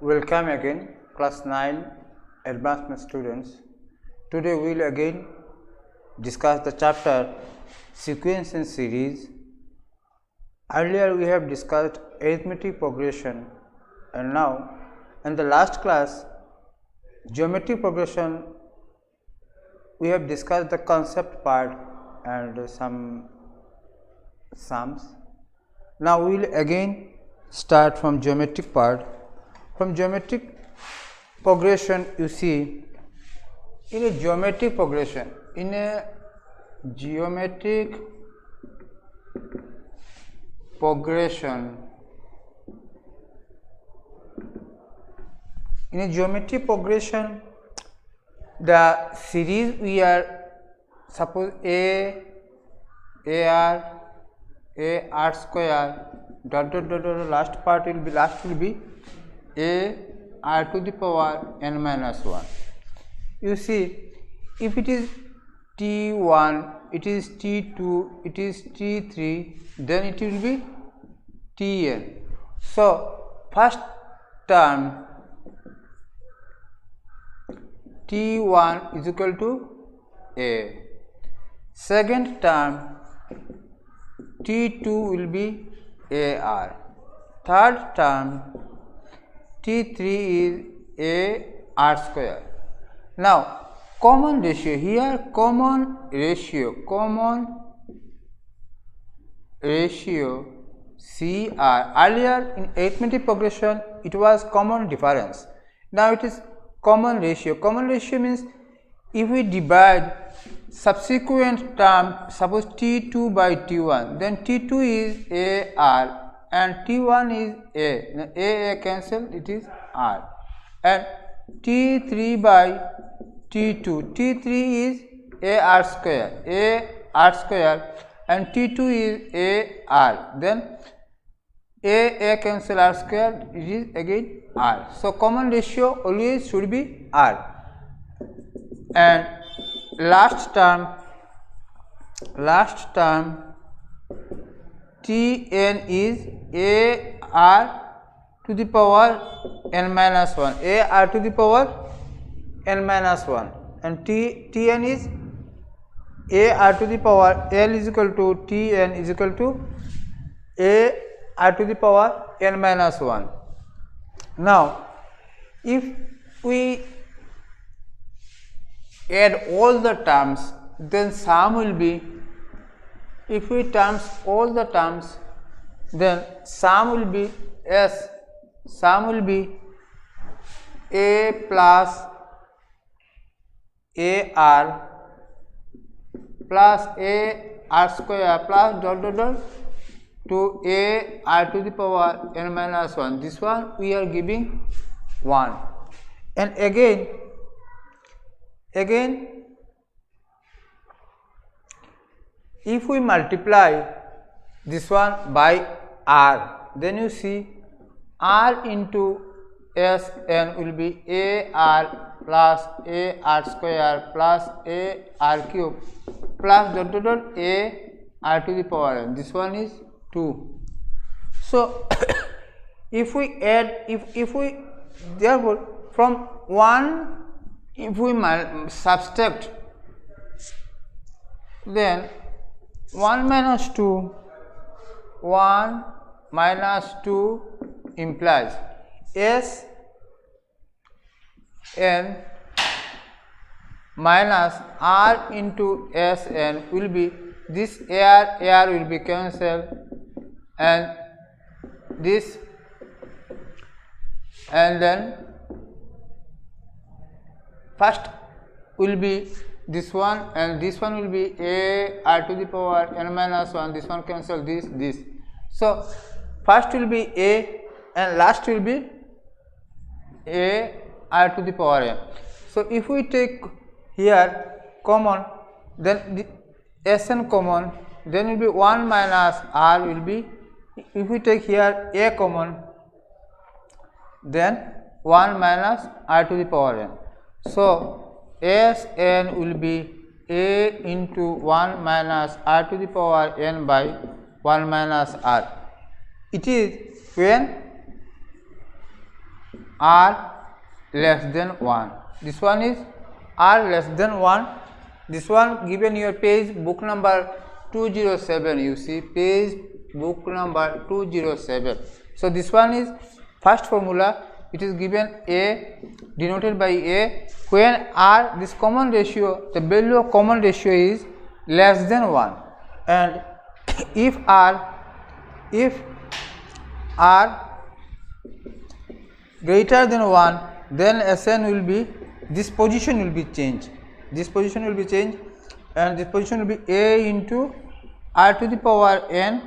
Welcome again, class 9 advanced students. Today we will again discuss the chapter sequence and series. Earlier we have discussed arithmetic progression, and now in the last class geometric progression we have discussed the concept part and some sums. Now we will again start from geometric part. From geometric progression, you see, in a geometric progression, in a geometric progression, the series we are, suppose a r square dot last part will be a r to the power n minus 1. You see, if it is t1, it is t2, it is t3, then it will be tn. So first term t1 is equal to a, second term t2 will be ar, third term T3 is a r square. Now common ratio here, common ratio CR. Earlier in arithmetic progression it was common difference. Now it is common ratio. Common ratio means if we divide subsequent term, suppose T2 by T1, then T2 is AR and T1 is A cancel, it is R, and T3 by T2, T3 is AR square and T2 is AR, then A cancel R square, it is again R. So common ratio always should be R. And last term Tn is AR to the power n minus 1, AR to the power n minus 1, and Tn is AR to the power L is equal to Tn is equal to AR to the power n minus 1. Now if we add all the terms, then sum will be, if we terms all the terms, then sum will be A plus AR plus AR square plus to AR to the power n minus 1. This one we are giving 1, and again if we multiply this one by R, then you see R into Sn will be AR plus AR square plus AR cube plus AR to the power n. This one is 2. So if we add, if we therefore from 1 if we subtract, then 1 minus 2 implies Sn minus R into Sn will be, this AR will be cancelled, and this, and then first will be this one, and this one will be AR to the power n minus 1, this one cancel this. So first will be A and last will be AR to the power n. So if we take here common, then the Sn common, then will be 1 minus R will be, if we take here A common, then 1 minus R to the power n. So Sn will be A into 1 minus R to the power n by 1 minus R. It is when r less than 1. This one is r less than 1. This one given your page book number 207. You see page book number 207. So this one is first formula. It is given a, denoted by a, when r, this common ratio, the value of common ratio is less than 1, and if r greater than 1, then Sn will be, this position will be changed, and this position will be a into r to the power n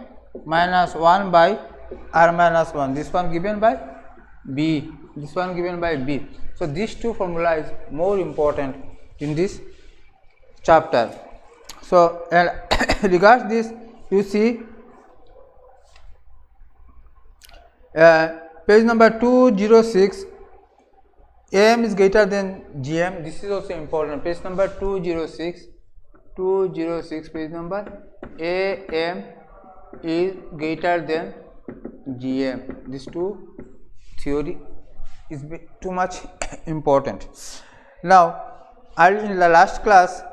minus 1 by r minus 1. This one given by b, this one given by b. So these two formula is more important in this chapter. So regards this, you see page number 206, am is greater than gm. This is also important. Page number 206, page number, am is greater than gm. These two theory is too much important. Now, in the last class,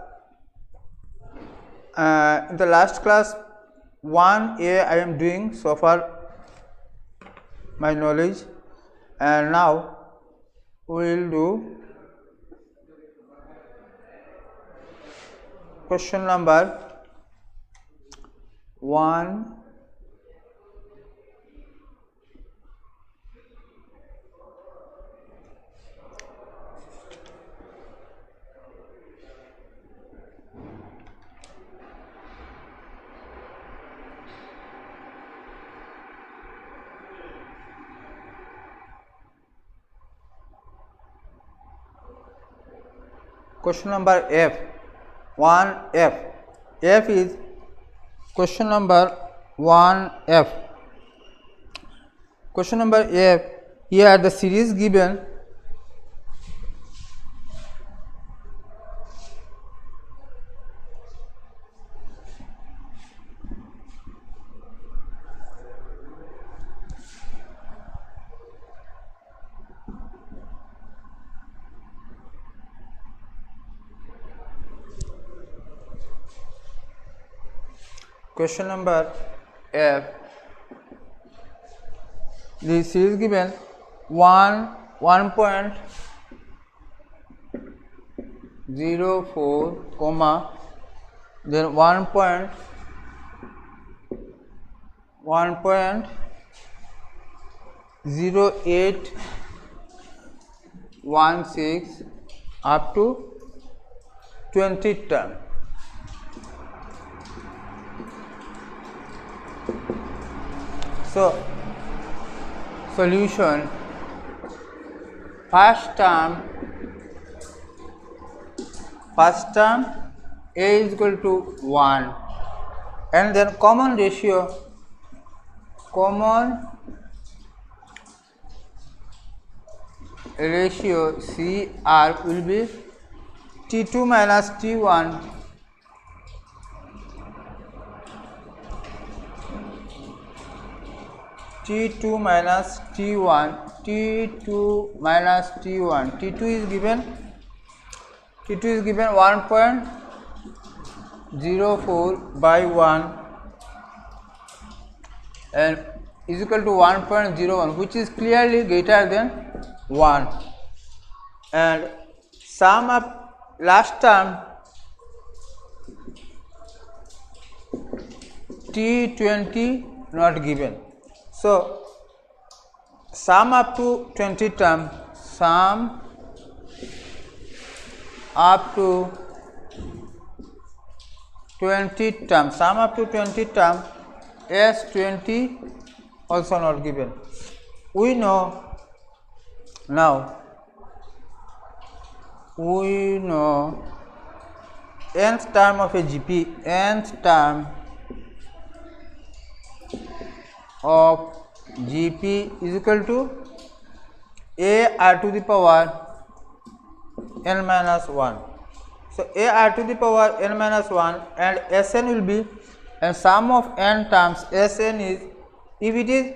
1a I am doing so far my knowledge, and now we will do question number 1. Question number F, 1F. F is question number 1F. Question number F, here the series given question number F, the series given 1.04 comma then 1.0816 up to 20 term. So solution, first term a is equal to 1, and then common ratio CR will be T2 minus T1 T2 minus T1, T2 minus T1, T2 is given 1.04 by 1 and is equal to 1.01, which is clearly greater than 1, and sum up last term T20 not given. So sum up to 20 term, sum up to 20 term, S20 also not given. We know now, nth term of a GP, nth term of GP is equal to a r to the power n minus 1. So a r to the power n minus 1 and Sn will be, and sum of n terms Sn is, if it is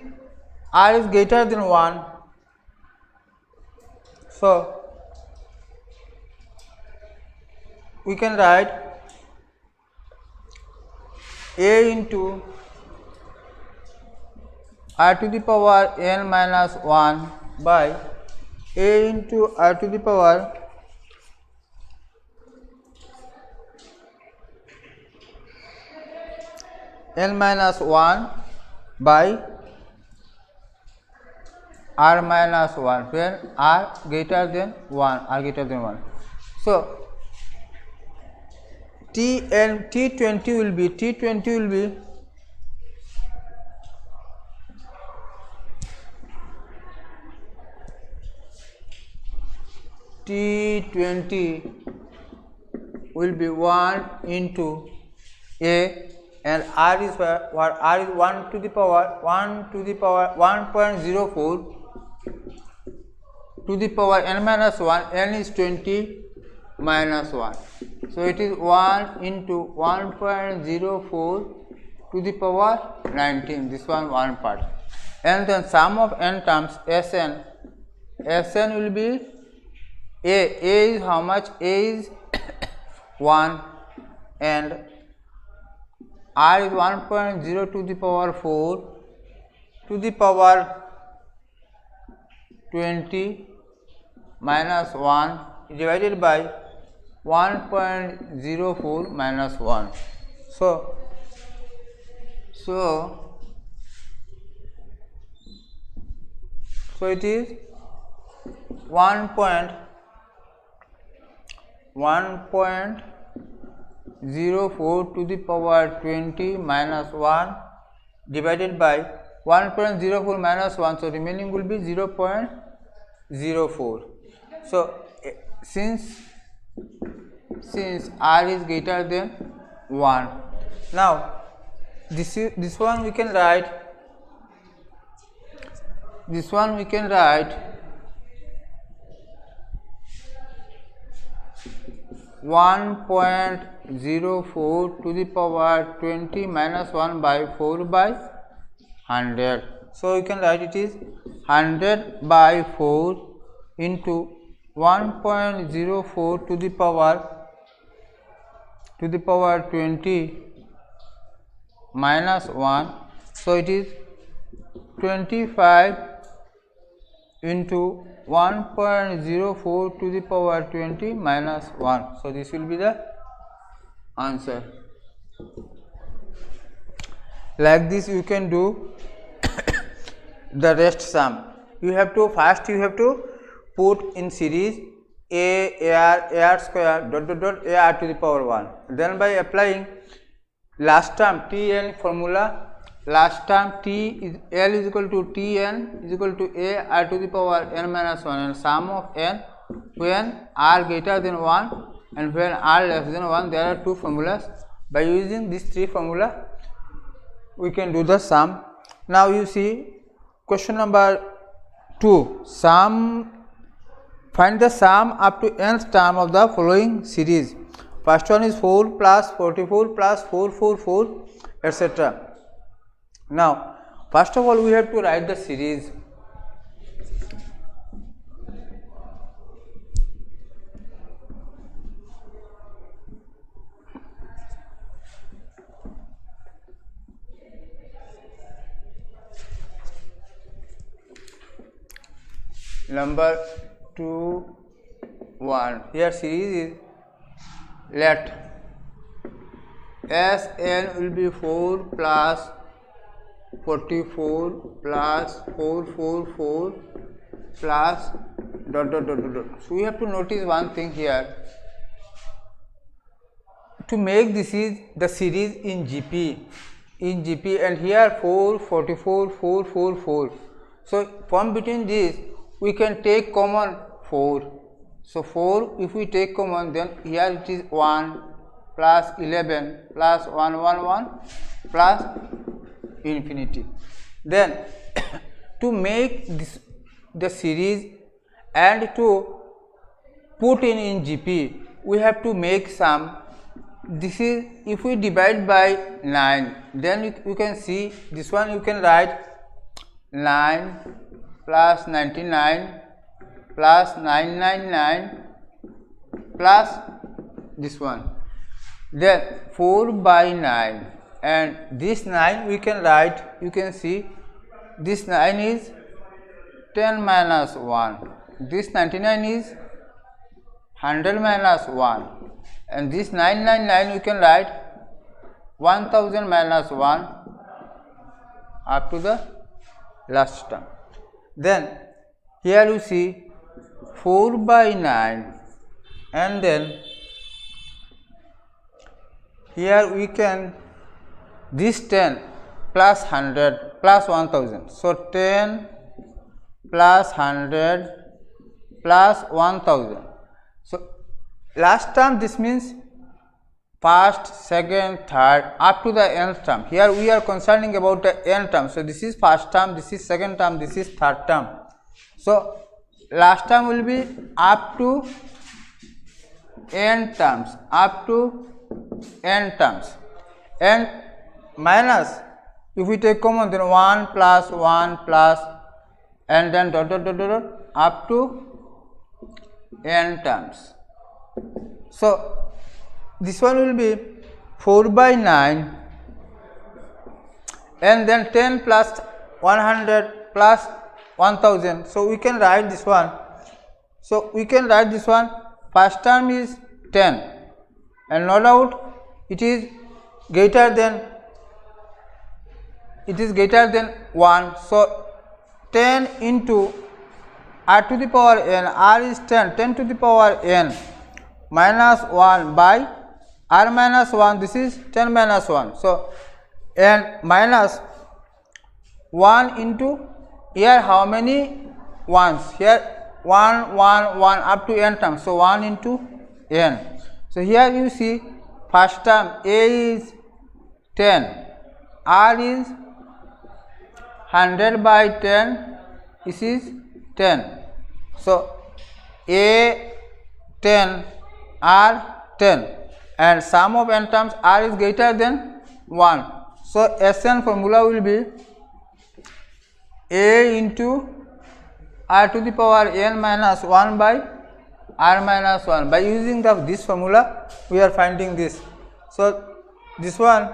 r is greater than 1, So we can write a into r to the power n minus 1 by a into r to the power n minus 1 by r minus 1 when r greater than 1. So T20 will be one into a, and r is what? R is 1 to the power 1.04 to the power n minus 1. N is 20 minus 1. So it is 1 into 1.04 to the power 19. This one part. And then sum of n terms Sn. Sn will be a. A is how much? A is 1 and r is 1.0 to the power 4 to the power 20 minus 1 divided by 1.04 minus 1. So it is 1.04 to the power 20 minus 1 divided by 1.04 minus 1. So remaining will be 0.04. So since r is greater than 1, now this one we can write 1.04 to the power 20 minus 1 by 4 by 100. So you can write it is 100 by 4 into 1.04 to the power 20 minus 1. So it is 25 into 1.04 to the power 20 minus 1. So this will be the answer. Like this you can do the rest sum. You have to put in series ar square dot ar to the power 1. Then by applying last term Tn formula, last term T is L is equal to Tn is equal to a r to the power n minus 1, and sum of n when r greater than 1 and when r less than 1. There are two formulas. By using these three formula we can do the sum. Now you see question number 2. Find the sum up to nth term of the following series. First one is 4 plus 44 plus 444 etc. Now first of all we have to write the series. Number 2 1. Here series is, let Sn will be 4 plus 44 plus 444 plus dot. So we have to notice one thing here. To make this is the series in GP, and here 4 44 4 4 4. So from between this we can take common 4. So 4 if we take common, then here it is 1 plus 11 plus 1 1 1 plus infinity. Then to make this the series and to put in GP, we have to make sum. This is, if we divide by 9, then you can see this one. You can write 9 plus 99 plus 999 plus this one, then 4 by 9, and this 9 we can write, you can see this 9 is 10 minus 1, this 99 is 100 minus 1, and this 999 we can write 1000 minus 1 up to the last term. Then here you see 4 by 9, and then here we can this 10 plus 100 plus 1000. So 10 plus 100 plus 1000. So last term, this means first, second, third up to the nth term. Here we are concerning about the n term. So this is first term, this is second term, this is third term. So last term will be up to n terms, up to n terms, and minus, if we take common, then 1 plus 1 plus, and then dot dot dot dot up to n terms. So this one will be 4 by 9, and then 10 plus 100 plus 1000. So we can write this one. So we can write this one. First term is 10, and no doubt it is greater than 1. So 10 into r to the power n, r is 10, 10 to the power n minus 1 by r minus 1, this is 10 minus 1. So n minus 1 into, here how many ones? Here 1 1 1 up to n terms. So 1 into n. So here you see first term a is 10, r is 100 by 10, this is 10. So a 10, r 10, and sum of n terms r is greater than 1. So Sn formula will be a into r to the power n minus 1 by r minus 1. By using this formula we are finding this. So this one,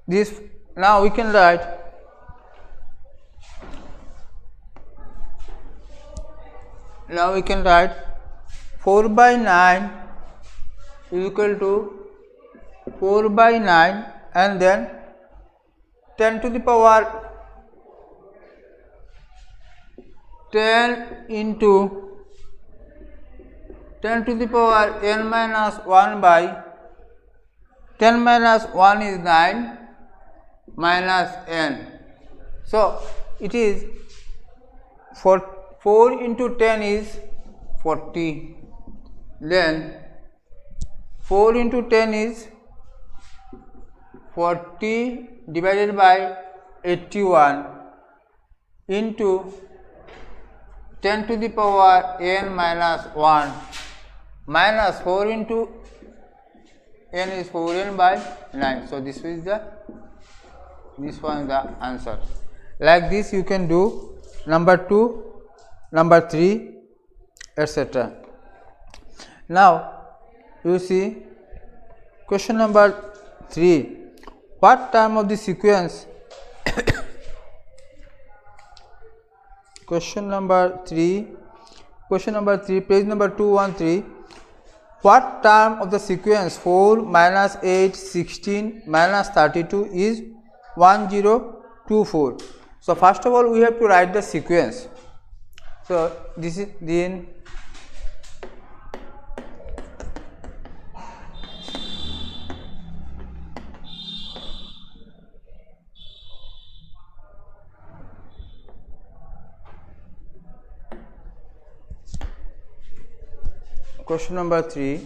this, now we can write now we can write 4 by 9 is equal to 4 by 9, and then 10 to the power 10 into 10 to the power n minus 1 by 10 minus 1 is 9 minus n. So it is 4 into 10 is 40, then 4 into 10 is 40 divided by 81 into 10 to the power n minus 1 minus 4 into n is 4n by 9. So this one is the answer. Like this you can do number 2, number 3, etc. Now you see question number 3. What term of the sequence question number 3, page number 213. What term of the sequence 4 minus 8 16 minus 32 is 1024? So first of all we have to write the sequence. So this is then question number 3.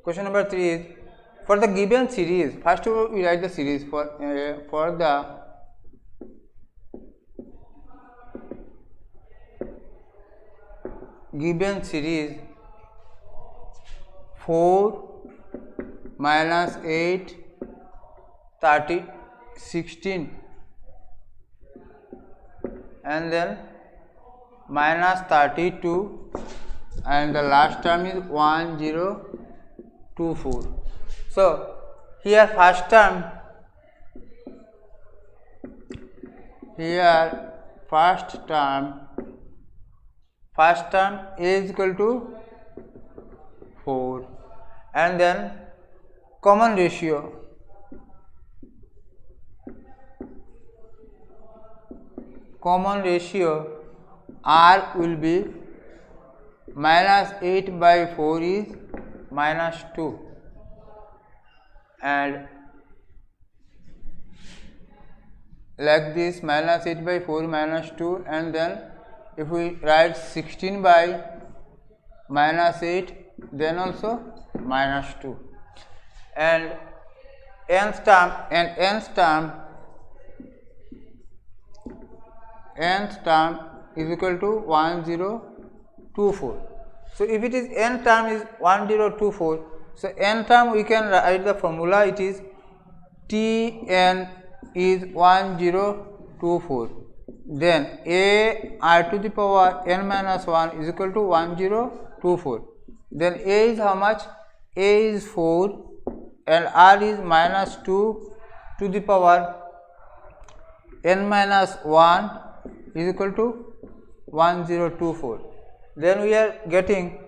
Question number 3 is for the given series. First of all, we write the series for the given series 4 minus 8 16 and then minus 32, and the last term is 1024. So here first term a is equal to 4, and then common ratio R will be minus 8 by 4 is minus 2, and like this minus 8 by 4 minus 2, and then if we write 16 by minus 8, then also minus 2, and nth term is equal to 1024. So if it is n term is 1024, so n term we can write the formula, it is Tn is 1024, then a r to the power n minus 1 is equal to 1024, then a is how much? A is 4 and r is minus 2 to the power n minus 1 is equal to 1024. Then we are getting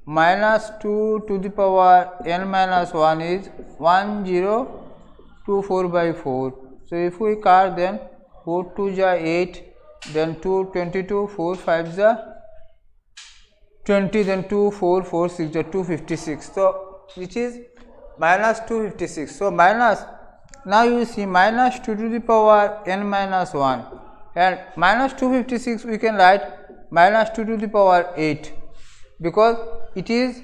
minus 2 to the power n minus 1 is 1024 by 4. So if we cut, then 4 2 ja 8, then 2 22, 4 5 ja 20, then 2 4 4 6 ja 256. So which is minus 256. So minus, now you see minus 2 to the power n minus 1, and minus 256 we can write minus 2 to the power 8, because it is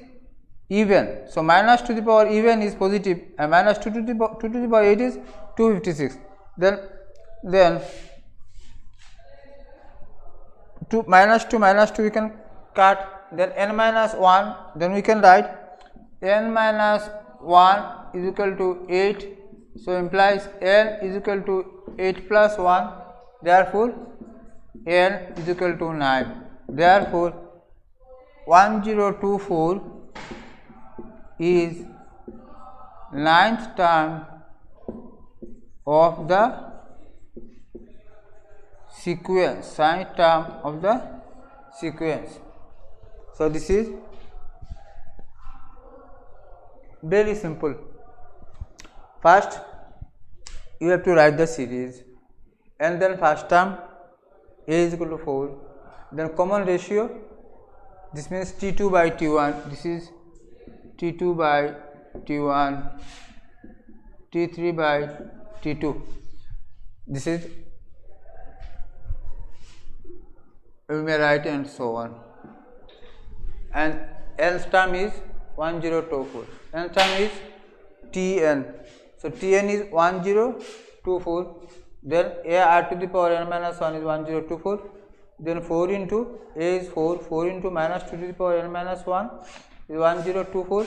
even. So minus 2 to the power even is positive, and minus 2 to the power 8 is 256. Then minus 2 we can cut, then n minus 1, then we can write n minus 1 is equal to 8. So implies n is equal to 8 plus 1, therefore n is equal to 9. Therefore 1024 is ninth term of the sequence, ninth term of the sequence. So this is very simple. First you have to write the series, and then first term a is equal to 4, then common ratio, this means T2 by T1, this is T2 by T1, T3 by T2, this is, we may write, and so on, and nth term is 1024, nth term is Tn. So Tn is 1024, then a r to the power n minus 1 is 1024, then 4 into a is 4, 4 into minus 2 to the power n minus 1 is 1024,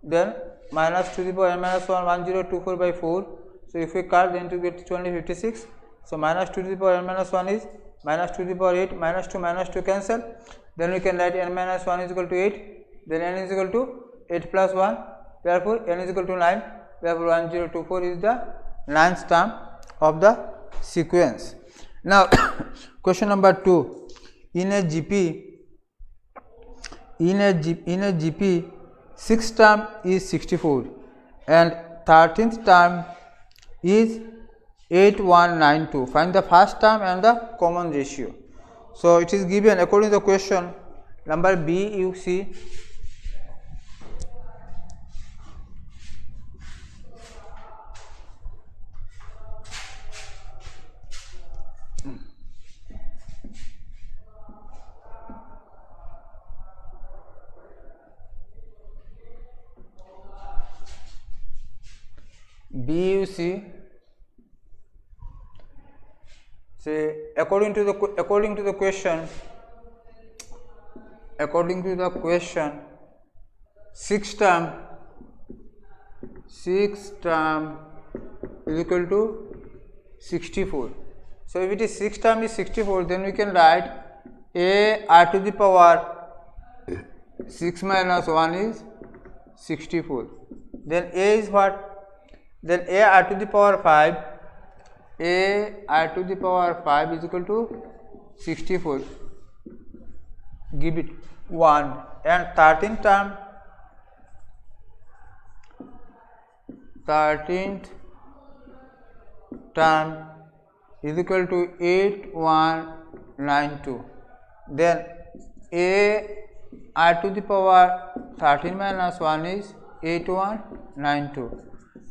then minus 2 to the power n minus 1 1024 by 4. So if we cut, then to get 256. So minus 2 to the power n minus 1 is minus 2 to the power 8, minus 2 cancel, then we can write n minus 1 is equal to 8, then n is equal to 8 plus 1, therefore n is equal to 9, therefore 1024 is the ninth term of the sequence. Now question number 2, in a GP 6th term is 64 and 13th term is 8192. Find the first term and the common ratio. So it is given according to the question number B. You see say according to the question, sixth term is equal to 64. So if it is 6 times is 64, then we can write a r to the power 6 minus 1 is 64. Then a is what? Then a r to the power 5, a r to the power 5 is equal to 64. Give it 1, and 13th term is equal to 8192. Then a r to the power 13 minus 1 is 8192.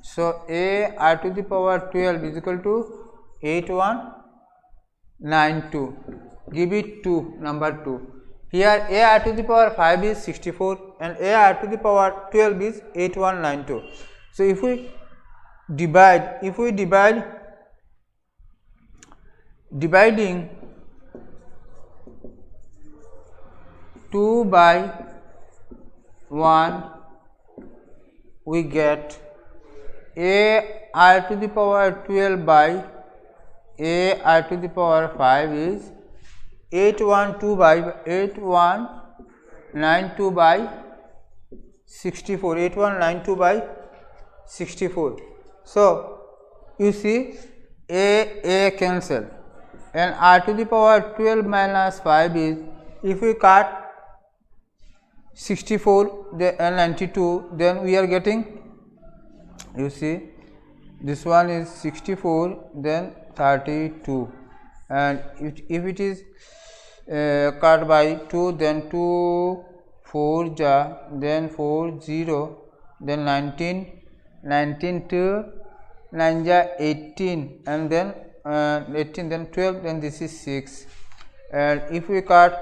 So a r to the power 12 is equal to 8192. Give it 2, number 2. Here a r to the power 5 is 64 and a r to the power 12 is 8192. So if we divide, dividing 2 by 1, we get a r to the power 12 by a r to the power 5 is 8192 by 64. 8192 by 64. So you see a cancel, and r to the power 12 minus 5 is, if we cut 64 and 92, then we are getting, you see, this one is 64, then 32, and if it is cut by 2, then 2 4 ja, then 4 0, then 19 2 9 ja 18, and then 18, then 12, then this is 6, and if we cut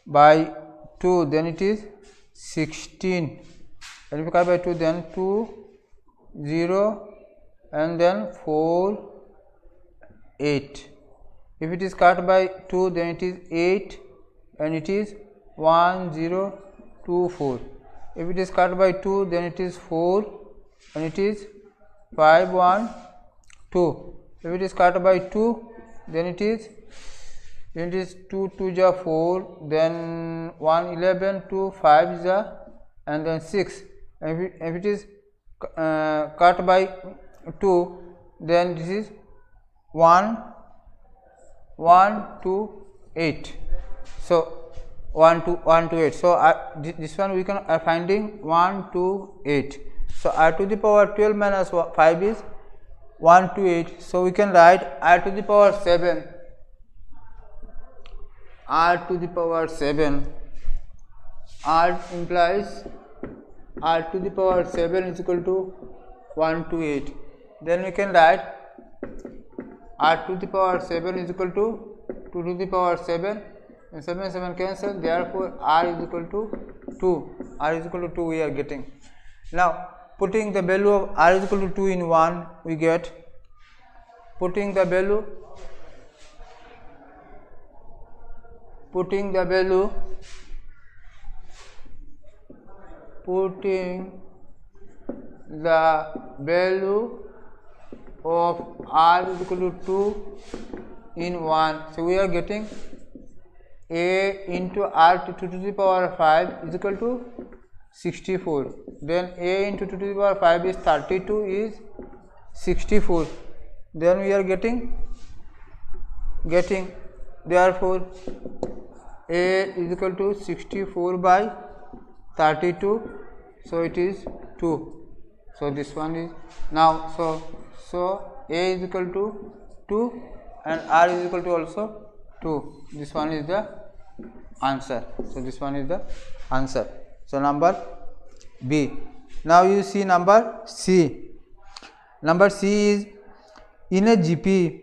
by 2, then it is 16, and if we cut by 2, then 2 0, and then 4 8. If it is cut by 2, then it is 8, and it is 1 0 2 4. If it is cut by 2, then it is 4, and it is 5 1 2. If it is cut by 2, then it is 2 2 ja 4, then 1 11 2 5 ja, and then 6. And if it is cut by 2, then this is 1 2 8. So 1 to 8. So this one we can finding 1 2 8. So r to the power 12 minus 5 is 1 to 8. So we can write r to the power 7. R to the power 7. R implies r to the power 7 is equal to 1 to 8. Then we can write r to the power 7 is equal to 2 to the power 7, and 7 cancel, therefore r is equal to 2. R is equal to 2 we are getting. Now putting the value of r is equal to 2 in 1, we get, putting the value of r is equal to 2 in 1. So we are getting a into r to 2 to the power 5 is equal to 64. Then a into 2 to the power 5 is 32 is 64. Then we are getting therefore a is equal to 64 by 32. So it is 2. So this one is now, so a is equal to 2 and r is equal to also 2. This one is the answer. So this one is the answer. So number B. Now you see number C. Number C is, in a GP,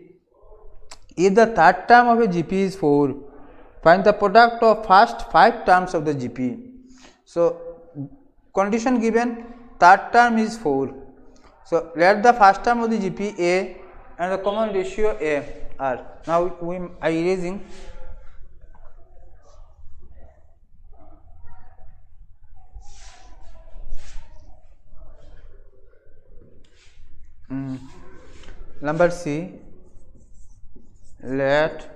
if the third term of a GP is 4, find the product of first 5 terms of the GP. So condition given, third term is 4. So let the first term of the GP A and the common ratio A are. Now we are erasing. Number C. let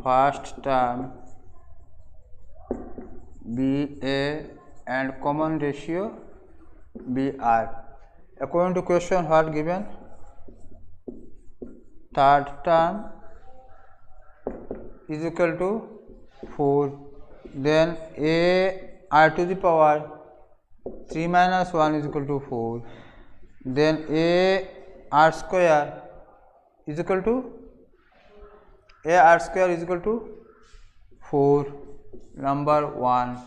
first term be a and common ratio be r. According to question, what given? Third term is equal to 4, then a r to the power 3 minus 1 is equal to 4, then a r square is equal to a r square is equal to 4. Number 1.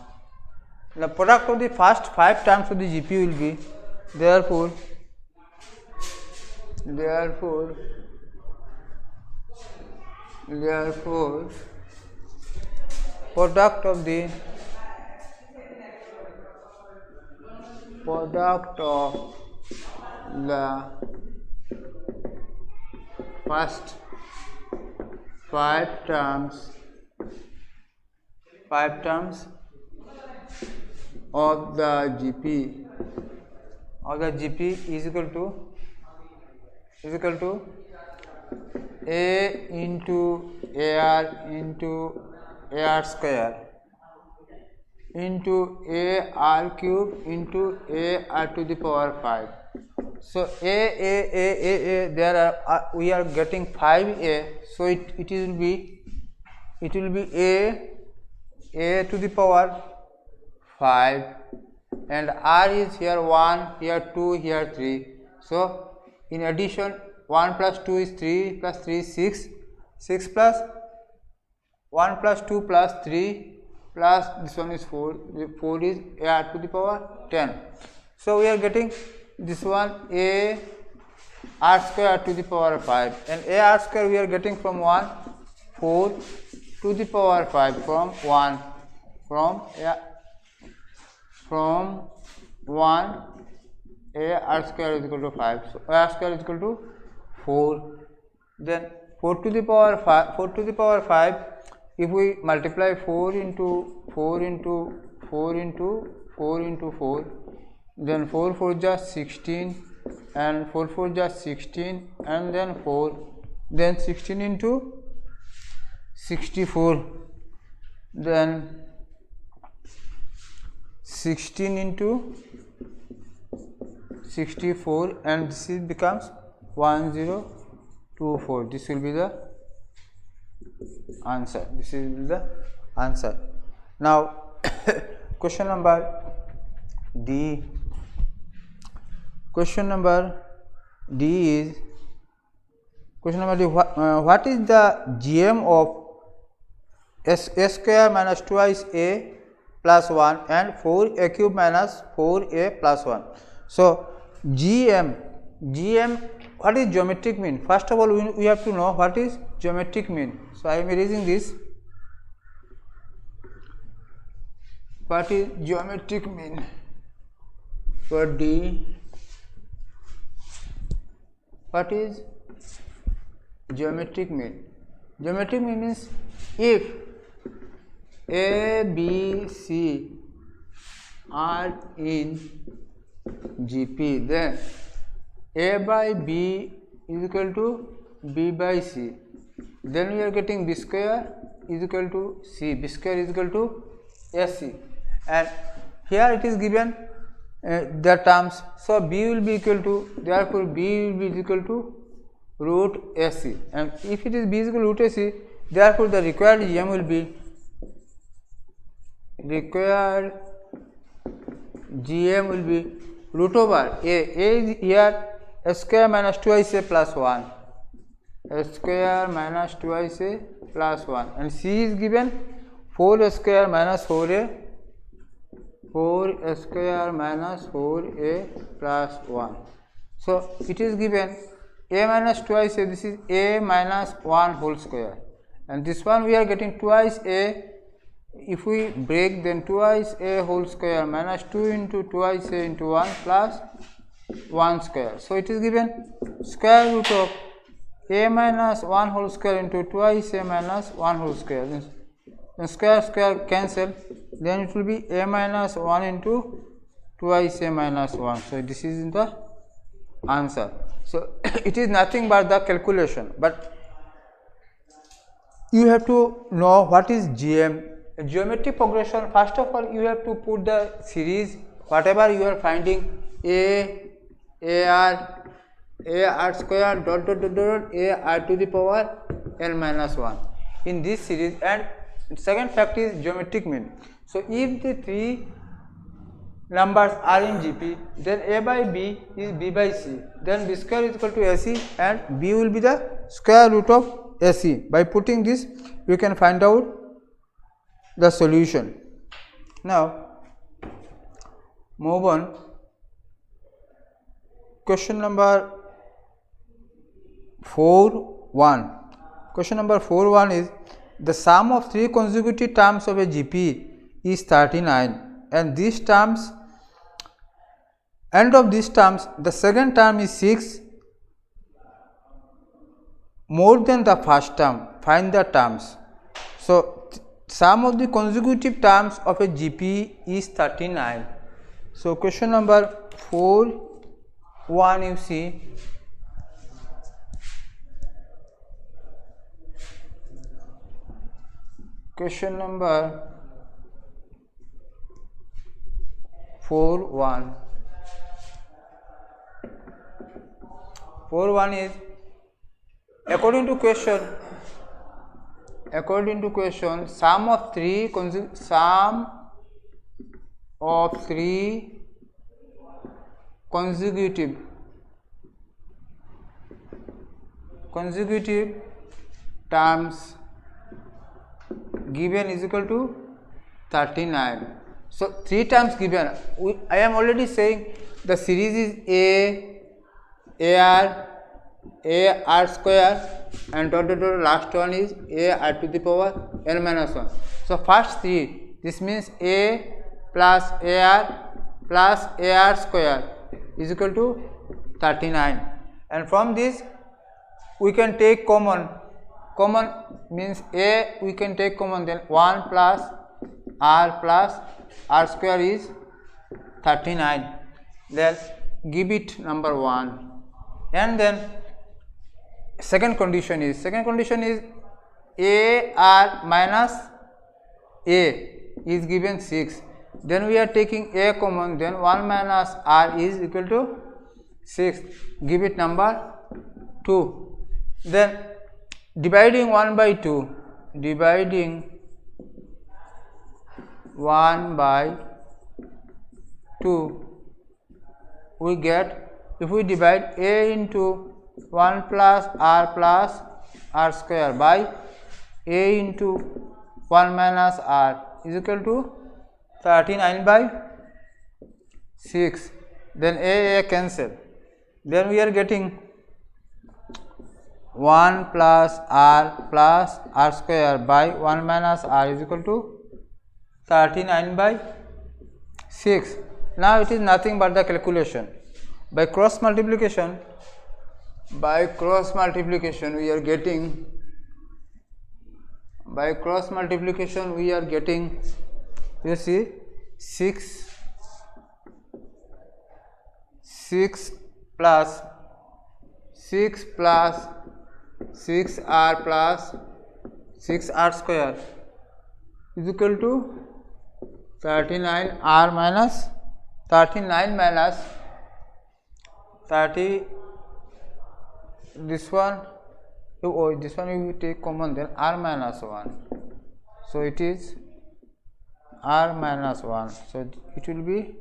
The product of the first 5 terms of the GP will be, therefore product of the first 5 terms of the GP is equal to a into ar square into ar cube into ar to the power 5. So a there are we are getting 5a, so it will be a to the power 5, and r is here 1, here 2, here 3. So in addition, 1 plus 2 is 3, plus 3 is 6, 6 plus 1 plus 2 plus 3 plus this one is 4, 4 is a to the power 10. So we are getting this one a r square to the power 5, and a r square we are getting from 1, 4 to the power 5 from 1, from 1 a r square is equal to 5. So r square is equal to 4. Then 4 to the power 5, if we multiply 4 into 4 into 4 into 4 into 4, then 4 4 just 16, and 4 4 just 16, and then 4, then 16 into 64, then 16 into 64, and this is becomes 1024. This will be the answer. Now question number D. Question number D is what is the GM of a square minus twice a plus 1 and 4a cube minus 4a plus 1. So GM, what is geometric mean? First of all, we have to know what is geometric mean. So I am erasing this. What is geometric mean for D? What is geometric mean? Geometric mean means if A, B, C are in GP, then A by B is equal to B by C. Then we are getting B square is equal to C. B square is equal to AC. And here it is given the terms. So B will be equal to, therefore B will be equal to root AC. And if it is B is equal to root AC, therefore the required GM will be root over A is here a square minus twice a plus 1, a square minus twice a plus 1, and C is given 4 square minus 4a, 4 square minus 4a plus 1. So it is given a minus twice a, this is a minus 1 whole square, and this one we are getting twice a. If we break, then twice a whole square minus 2 into twice a into 1 plus 1 square. So it is given square root of a minus 1 whole square into twice a minus 1 whole square. Then square cancel, then it will be a minus 1 into twice a minus 1. So this is the answer. So it is nothing but the calculation, but you have to know what is GM. Geometric progression, first of all you have to put the series whatever you are finding AR square dot AR to the power n minus 1 in this series, and second fact is geometric mean. So if the three numbers are in GP, then A by B is B by C, then B square is equal to AC and B will be the square root of AC. By putting this you can find out the solution. Now move on. Question number 4.1. Question number 4.1 is the sum of three consecutive terms of a GP is 39, and these terms, end of these terms, the second term is 6 more than the first term. Find the terms. So sum of the consecutive terms of a GP is 39. So question number 4.1 you see. Question number 4.1. 4.1 is according to question, sum of three consecutive terms given is equal to 39. So three terms given, I am already saying the series is AR square and dot last one is AR to the power n minus 1. So first three, this means A plus AR square is equal to 39, and from this we can take common means A we can take common, then 1 plus R square is 39, then give it number 1, and then second condition is AR minus A is given 6, then we are taking A common, then 1 minus R is equal to 6, give it number 2, then dividing 1 by 2, we get, if we divide A into 1 plus R square by A into 1 minus R is equal to 39 by 6, then A cancel, then we are getting 1 plus R square by 1 minus R is equal to 39 by 6. Now it is nothing but the calculation. By cross multiplication we are getting, you see 6 plus 6R plus 6R square is equal to 39 minus 30, this one you take common, then R minus 1, so it is R minus 1, so it will be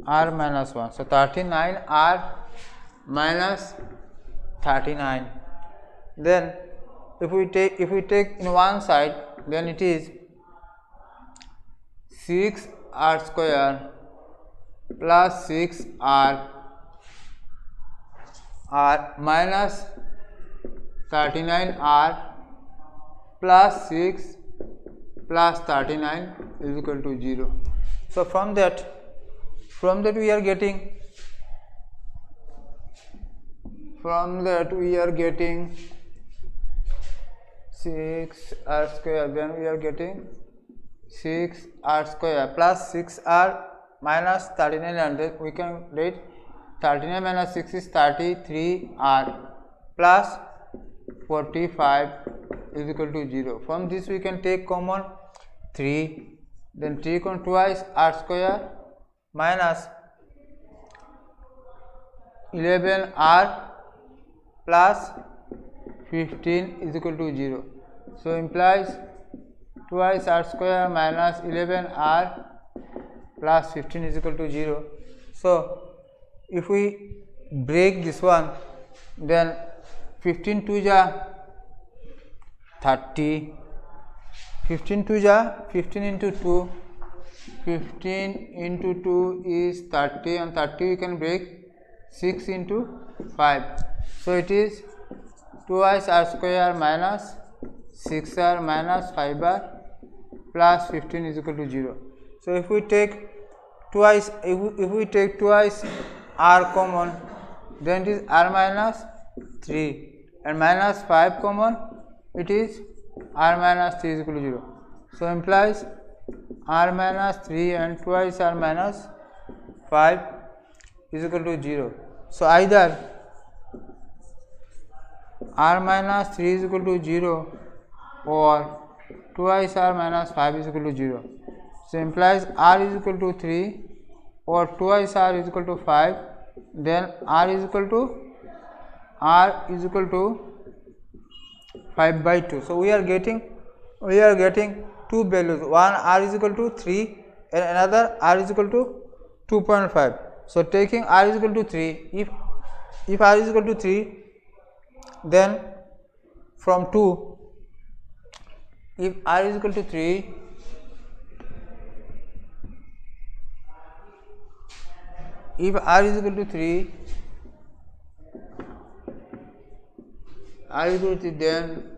R minus 1, so 39 R minus 39, then if we take in one side, then it is 6R square plus 6R minus 39R plus 6 plus 39 is equal to 0. So from that we are getting 6R square, then we are getting 6R square plus 6R minus 39, and then we can write 39 minus 6 is 33R plus 45 is equal to 0. From this we can take common 3, then 3 common twice r square minus 11r plus 15 is equal to 0. So implies twice r square minus 11r plus 15 is equal to 0. So if we break this one, then 15 2 ja 30, 15 2 ja 15 into 2, 15 into 2 is 30, and 30 we can break 6 into 5. So it is twice r square minus 6r minus 5r plus 15 is equal to 0. So if we take twice, if we take twice r common, then it is r minus 3, and minus 5 common, it is r minus 3 is equal to 0. So implies r minus 3 and twice r minus 5 is equal to 0. So either r minus 3 is equal to 0 or twice r minus 5 is equal to 0. So implies r is equal to 3 or twice r is equal to 5, then r is equal to 5 by 2. So we are getting two values, one r is equal to 3 and another r is equal to 2.5. So taking r is equal to 3, if r is equal to 3, then from 2, if r is equal to 3, if r is equal to 3, r is equal to 3, then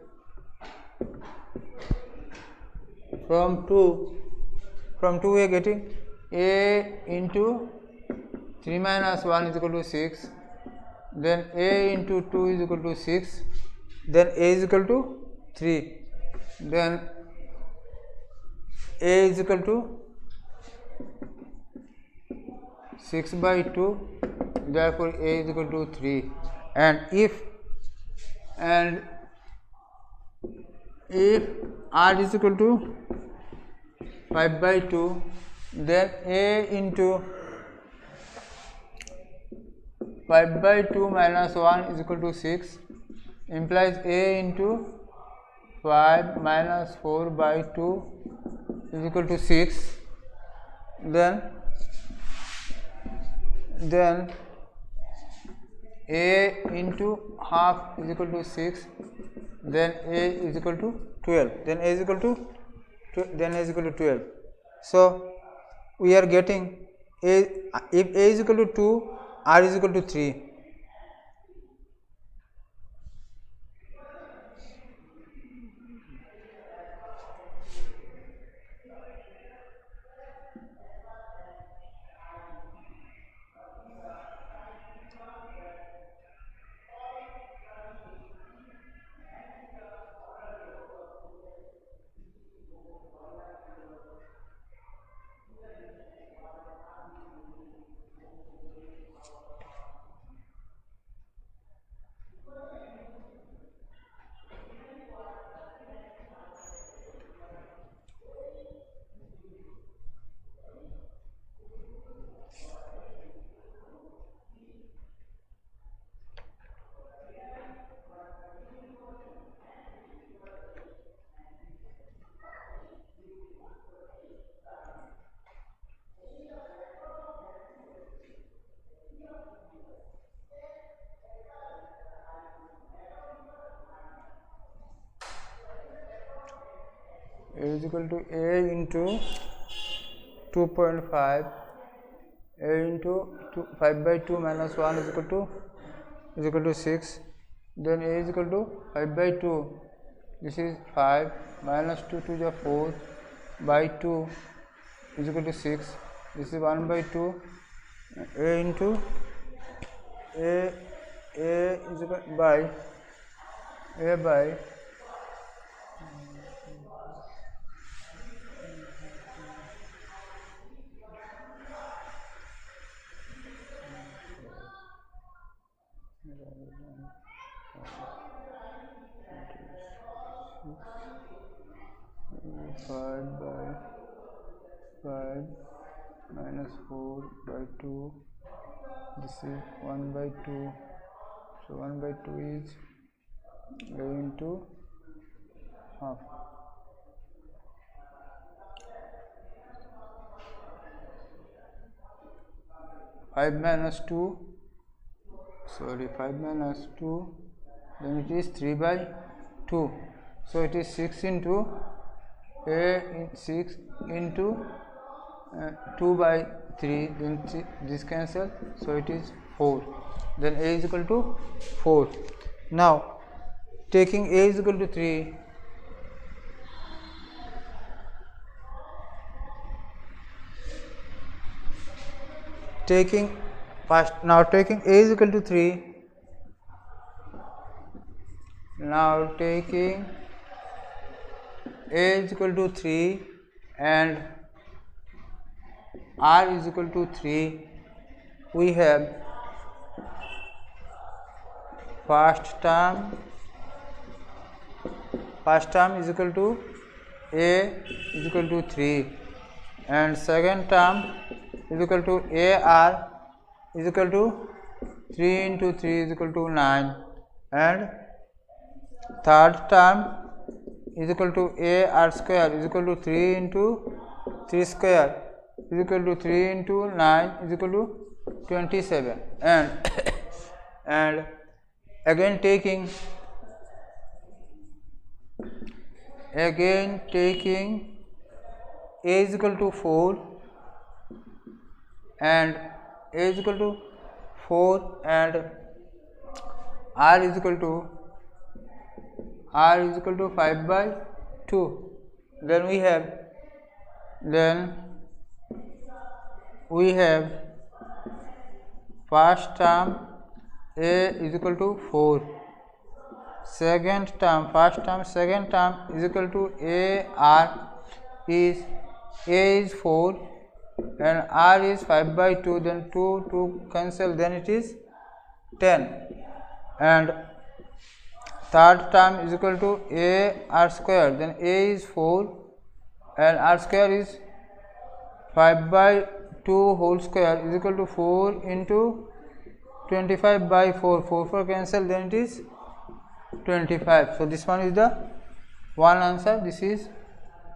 from 2 we are getting a into 3 minus 1 is equal to 6, then a into 2 is equal to 6, then a is equal to 3, then a is equal to 6 by 2, therefore a is equal to 3, and if r is equal to 5 by 2, then a into 5 by 2 minus 1 is equal to 6, implies a into 5 minus 4 by 2 is equal to 6, then a into half is equal to 6, then a is equal to 12, then a is equal to 12. So we are getting if a is equal to 2, r is equal to 3. A is equal to a into 2.5, a into 5 by 2 minus 1 is equal to 6, then a is equal to 5 by 2, this is 5 minus 2 to the 4 by 2 is equal to 6, this is 1 by 2, a into a is equal by a by 4/2. This is 1/2. So 1/2 is going to half. Five minus 2. Sorry, 5 minus 2. Then it is 3/2. So it is 6 into 6 into 2/3. Then this cancel. So it is 4. Then a is equal to 4. Now taking a is equal to 3. Taking a is equal to 3. Now taking a is equal to 3 and r is equal to 3, we have first term is equal to a is equal to 3 and second term is equal to ar is equal to 3 into 3 is equal to 9 and third term is equal to ar square is equal to 3 into 3 square is equal to 3 into 9 is equal to 27 and again taking a is equal to 4 and a is equal to 4 and r is equal to 5/2. Then we have first term a is equal to 4, second term is equal to ar is a is 4 and r is 5/2. Then 2 cancel, then it is 10 and third term is equal to a r square, then a is 4 and r square is 5/2 whole square is equal to 4 into 25/4. 4 cancel, then it is 25. So this one is the one answer, this is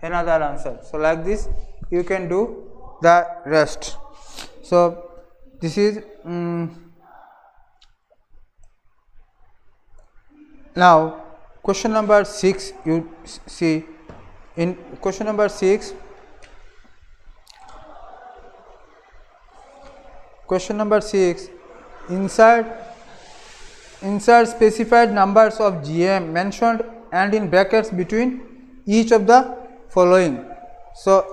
another answer. So like this you can do the rest. So this is now question number 6. You see in question number 6, insert specified numbers of GM mentioned and in brackets between each of the following. So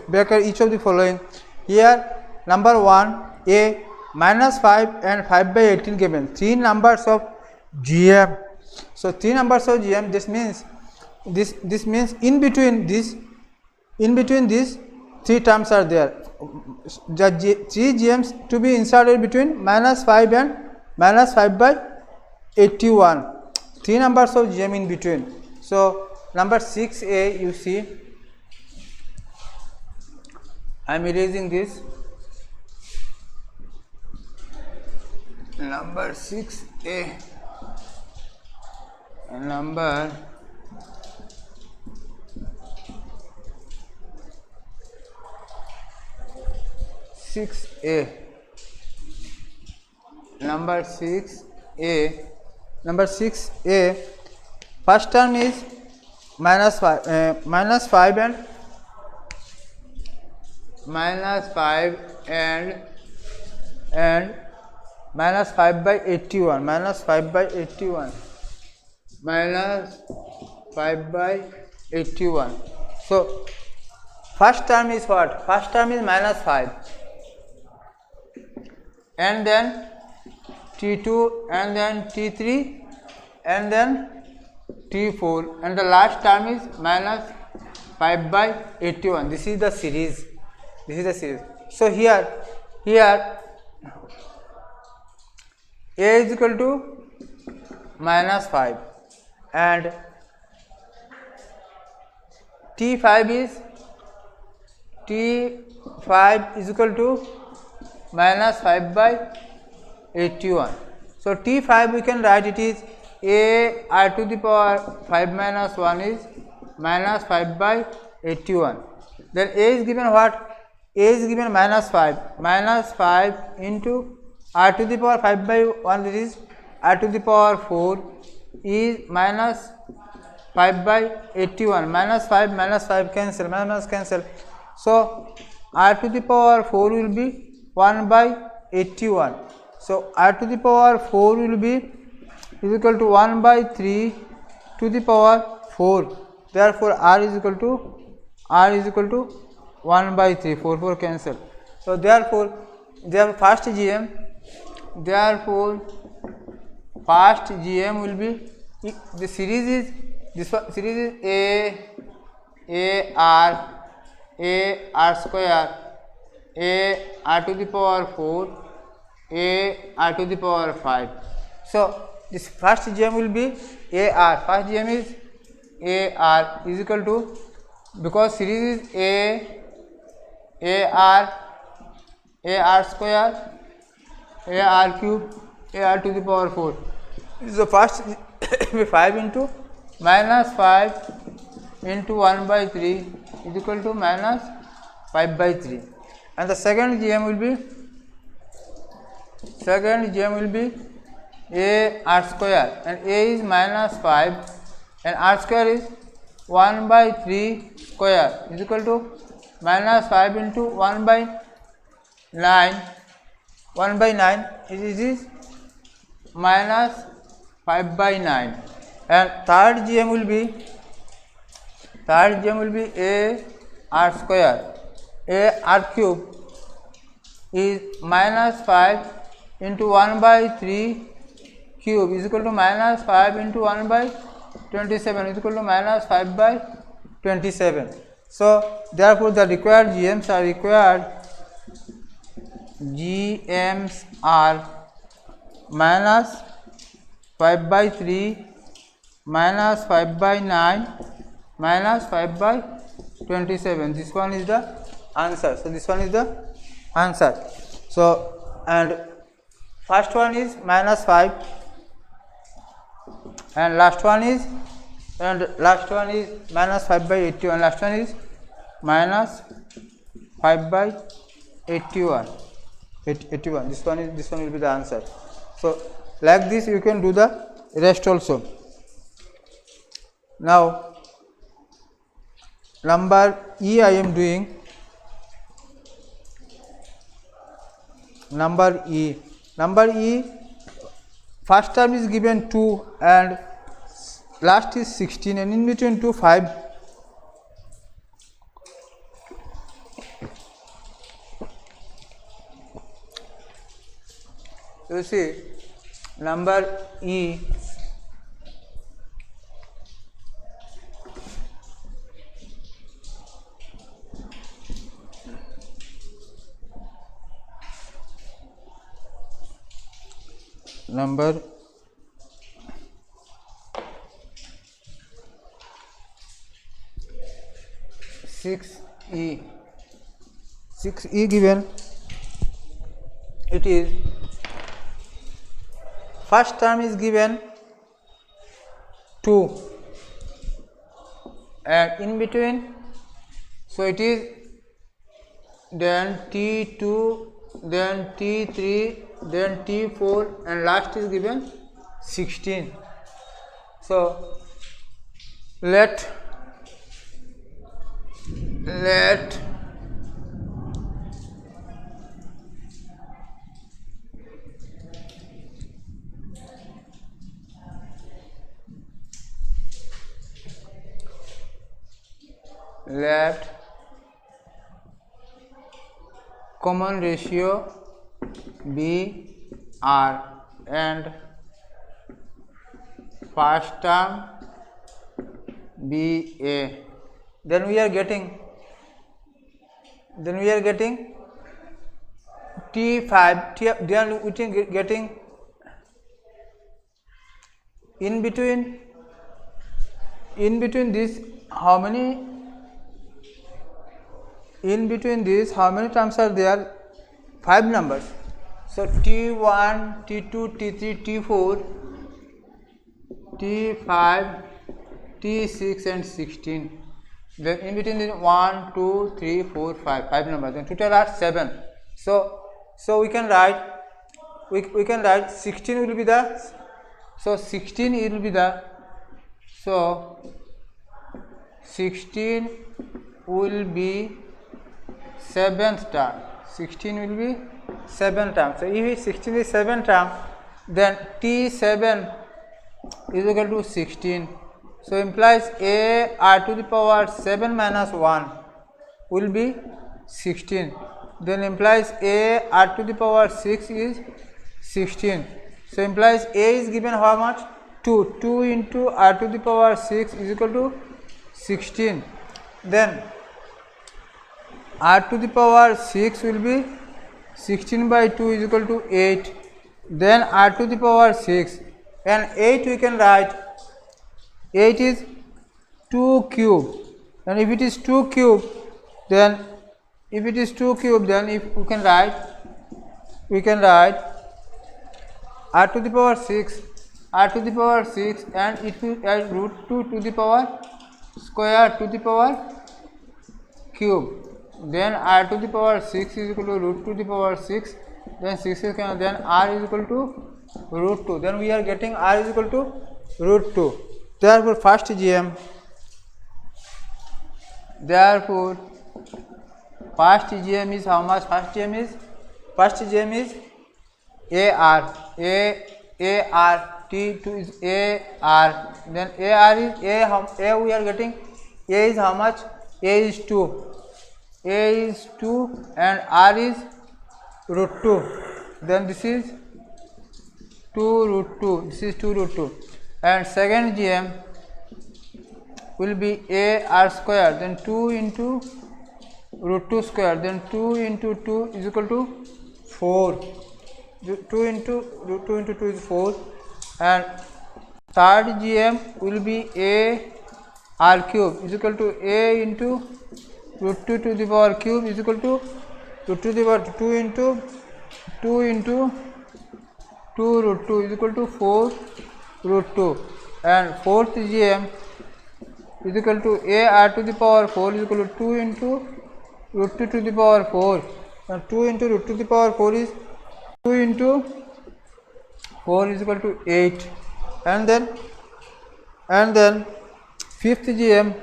bracket each of the following. Here number 1 a -5 and 5/18 given, 3 numbers of GM. So 3 numbers of GM, this means in between these 3 terms are there. The 3 GMs to be inserted between -5 and -5/81. 3 numbers of GM in between. So number 6a, you see I am erasing this. Number 6a, number 6a, first term is -5 and -5/81 -5/81. So first term is what? First term is -5 and then T2 and then T3 and then T4 and the last term is -5/81. This is the series. So here a is equal to -5 and T5 is T5 is equal to minus 5 by 81. So T5 we can write it is a r to the power 5 minus 1 is minus 5 by 81. Then a is given what? A is given minus 5 into r to the power 5 by 1, that is r to the power 4 is minus 5 by 81. Minus 5 cancel, minus cancel. So r to the power 4 will be 1 by 81. So r to the power 4 will be is equal to 1 by 3 to the power 4. Therefore r is equal to 1 by 3. 4 cancel. So therefore first GM will be, the series is a r square, a r to the power 4, a r to the power 5. So this first GM will be a r. First GM is a r is equal to, because series is a r square, a r cube, a r to the power 4. So first 5 into minus 5 into 1 by 3 is equal to minus 5 by 3. And the second GM will be a r square, and a is minus 5 and r square is 1 by 3 square is equal to minus 5 into 1 by 9. 1 by 9 is minus 5 by 9. And third GM will be a r square, a r cube is minus 5 into 1 by 3 cube is equal to minus 5 into 1 by 27 is equal to minus 5 by 27. So therefore the required GMs are minus 5 by 3, minus 5 by 9, minus 5 by 27. This one is the answer. So this one is the answer. So and first one is minus 5 and last one is minus 5 by 81. Last one is minus 5 by 81. This one will be the answer. So like this you can do the rest also. Now number E I am doing. Number E, first term is given 2 and last is 16, and in between 2 5. You see number E, number 6E given. It is first term is given 2 and in between, so it is then T2, then T3, then T4 and last is given 16. So let common ratio be R and first term be A. Then we are getting T5. Then we are getting in between this how many in between these, how many terms are there? 5 numbers. So T1, T2, T3, T4, T5, T6 and 16. Then in between the 1, 2, 3, 4, 5, 5 numbers. Then total are 7. So we can write 16 will be the, so 16 it will be the, so 16 will be 7th term. 16 will be 7th term. So if 16 is 7th term, then T7 is equal to 16. So implies a r to the power 7 minus 1 will be 16. Then implies a r to the power 6 is 16. So implies a is given how much? 2. 2 into r to the power 6 is equal to 16. Then r to the power 6 will be 16 by 2 is equal to 8. Then r to the power 6 and 8 we can write 8 is 2 cube, and if it is 2 cube, then if we can write r to the power 6 and it will add root 2 to the power square to the power cube. Then r to the power 6 is equal to root to the power 6, then 6 is then r is equal to root 2. Then we are getting r is equal to root 2. Therefore first GM is how much? First GM is AR. T2 is AR. Then AR is A we are getting A is how much? A is 2. A is 2 and R is root 2. Then this is 2 root 2. This is 2 root 2. And second GM will be A R square, then 2 into root 2 square, then 2 into 2 is equal to 4. 2 into root 2 into 2 is 4. And third GM will be A R cube is equal to A into root 2 to the power cube is equal to root 2 to the power 2 into 2 root 2 is equal to 4 root 2. And fourth GM is equal to A R to the power 4 is equal to 2 into root 2 to the power 4, and 2 into root 2 to the power 4 is 2 into 4 is equal to 8. And then fifth GM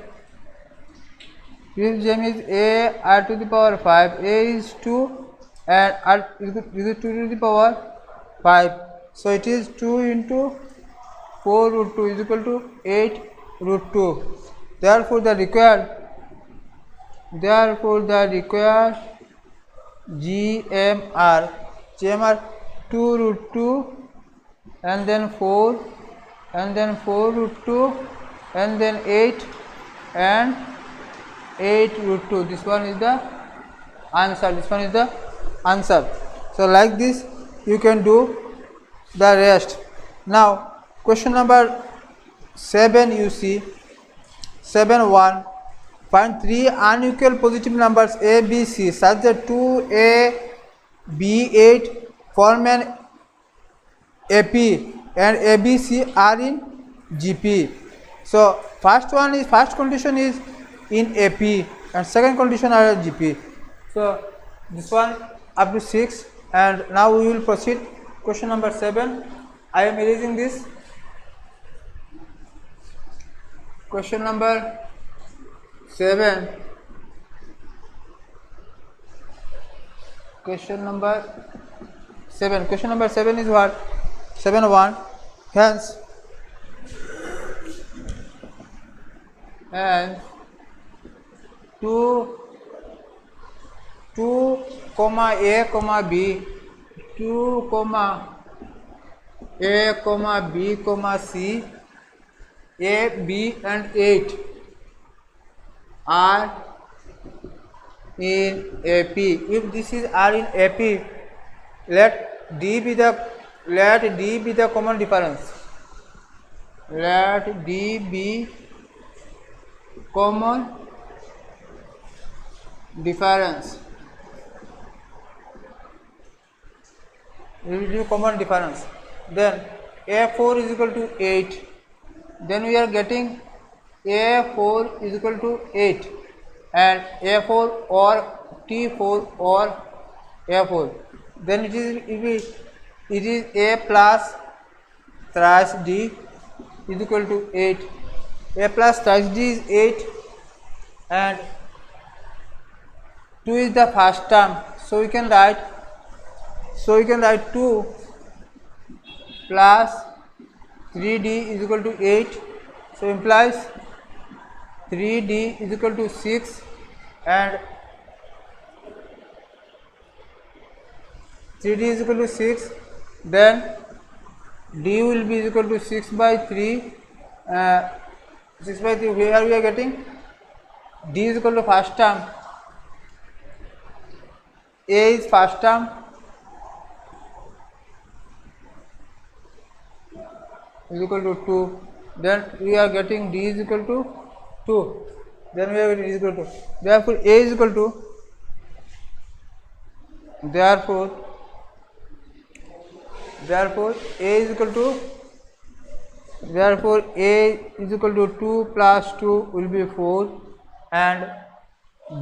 is A R to the power 5. A is 2 and R is 2 to the power 5. So it is 2 into 4 root 2 is equal to 8 root 2. Therefore the required GMR 2 root 2 and then 4 root 2 and then 8 and 8 root 2. This one is the answer. So like this you can do the rest. Now question number 7, you see 7.1, find 3 unequal positive numbers a, b, c such that 2a, b8 form an AP and ABC are in GP. So first condition is in AP and second condition are in GP. So this one up to 6, and now we will proceed question number 7. I am erasing this. Question number 7. Question number 7 is what? 7.1. Hence 2, comma A, comma B, 2, comma A, comma B, comma C, A, B and 8 are in AP. If this is R in AP, let D be the common difference. Let D be common difference. We will do common difference. Then A4 is equal to 8. Then we are getting A4 is equal to 8 and A4 or T4 or A4. Then it is A plus thrice D is equal to 8. A plus thrice D is 8 and 2 is the first term. So we can write 2 plus 3D is equal to 8. So implies 3D is equal to 6 and 3D is equal to 6. Then D will be equal to 6 by 3. 6 by 3. Here we are getting D is equal to first term. A is first term. Is equal to 2. Then we are getting D is equal to 2. Then we are getting D is equal to. Therefore, A is equal to. Therefore, A is equal to. Therefore, A is equal to 2 plus 2 will be 4 and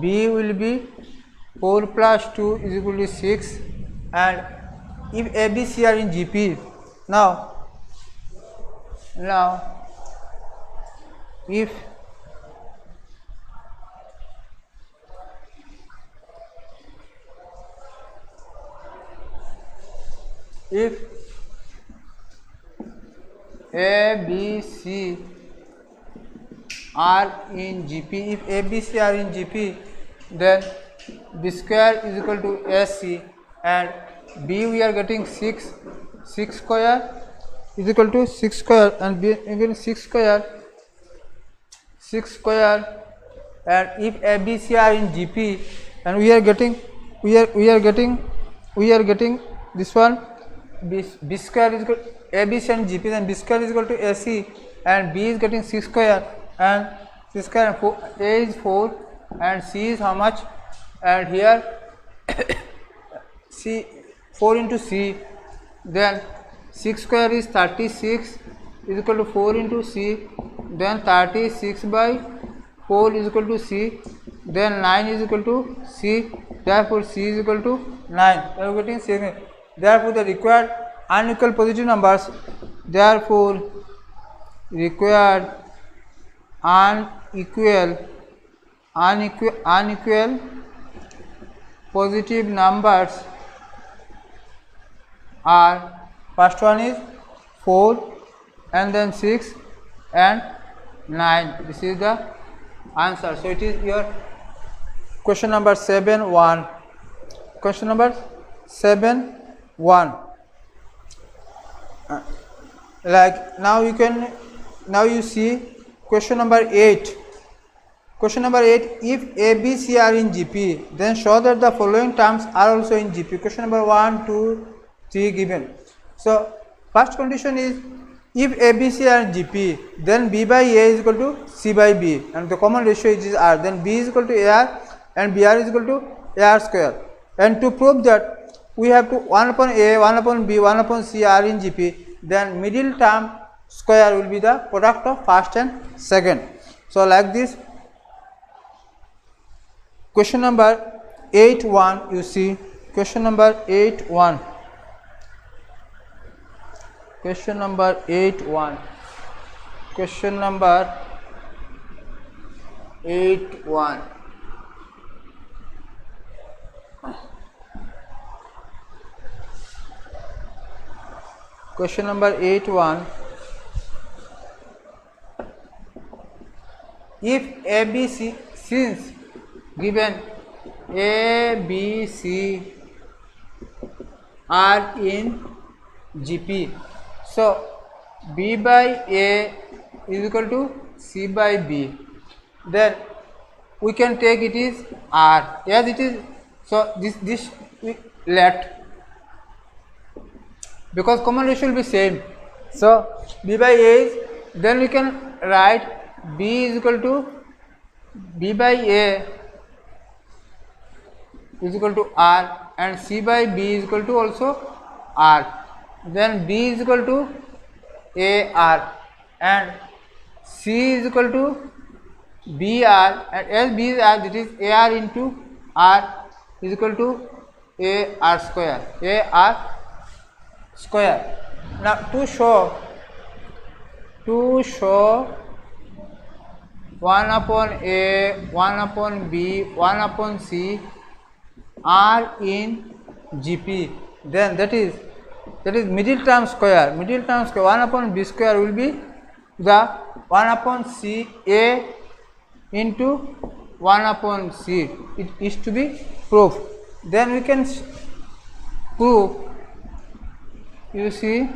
B will be 4 plus 2 is equal to 6. And if A, B, C are in GP, now if A, B, C are in GP, if A, B, C are in GP, then B square is equal to AC and B we are getting 6 square is equal to 6 square and B again 6 square and if A, B, C are in GP and we are getting this one B square is equal to A, B, C and GP, then B square is equal to AC and B is getting 6 square and 6 square and 4, A is 4 and C is how much, and here C 4 into C, then 6 square is 36 is equal to 4 into C, then 36 by 4 is equal to C, then 9 is equal to C, therefore C is equal to 9. We are getting C. Therefore the required unequal positive numbers, therefore required unequal positive numbers are, first one is 4 and then 6 and 9. This is the answer. So it is your question number 7-1. Question number 7-1. Like now you see question number 8. Question number 8, if A, B, C are in GP, then show that the following terms are also in GP. Question number 1, 2, 3 given. So first condition is if A, B, C are in GP, then B by A is equal to C by B and the common ratio is R, then B is equal to AR and BR is equal to AR square. And to prove that we have to 1 upon A, 1 upon B, 1 upon C are in GP, then middle term square will be the product of first and second. So like this. Question number 8-1, you see, question number 8-1. Question number 8-1. Question number 8-1. Question number 8-1. If ABC, since given A, B, C are in GP, so B by A is equal to C by B, then we can take it is R as it is. So this we let, because common ratio will be same. So B by A is, then we can write B is equal to B by A is equal to r, and c by b is equal to also r. Then b is equal to ar and c is equal to br, and as b is r, that is ar into r is equal to ar square. Now to show 1 upon a, 1 upon b, 1 upon c are in GP, then that is middle term square. 1 upon b square will be the 1 upon c a into 1 upon c. It is to be proved. Then we can prove, you see,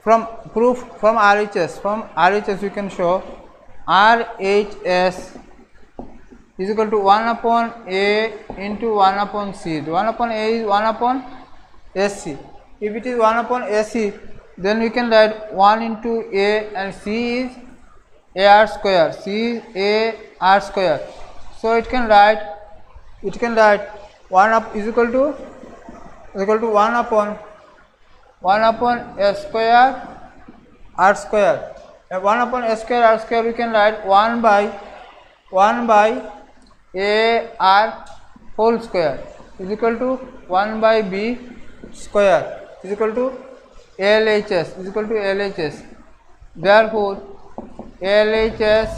from proof from RHS we can show RHS is equal to 1 upon a into 1 upon c. The 1 upon a is 1 upon SC. If it is 1 upon AC, then we can write 1 into a, and c is ar square. So it can write 1 up is equal to 1 upon s square r square, and 1 upon s square r square we can write 1 by a r whole square is equal to 1 by b square is equal to LHS. Therefore LHS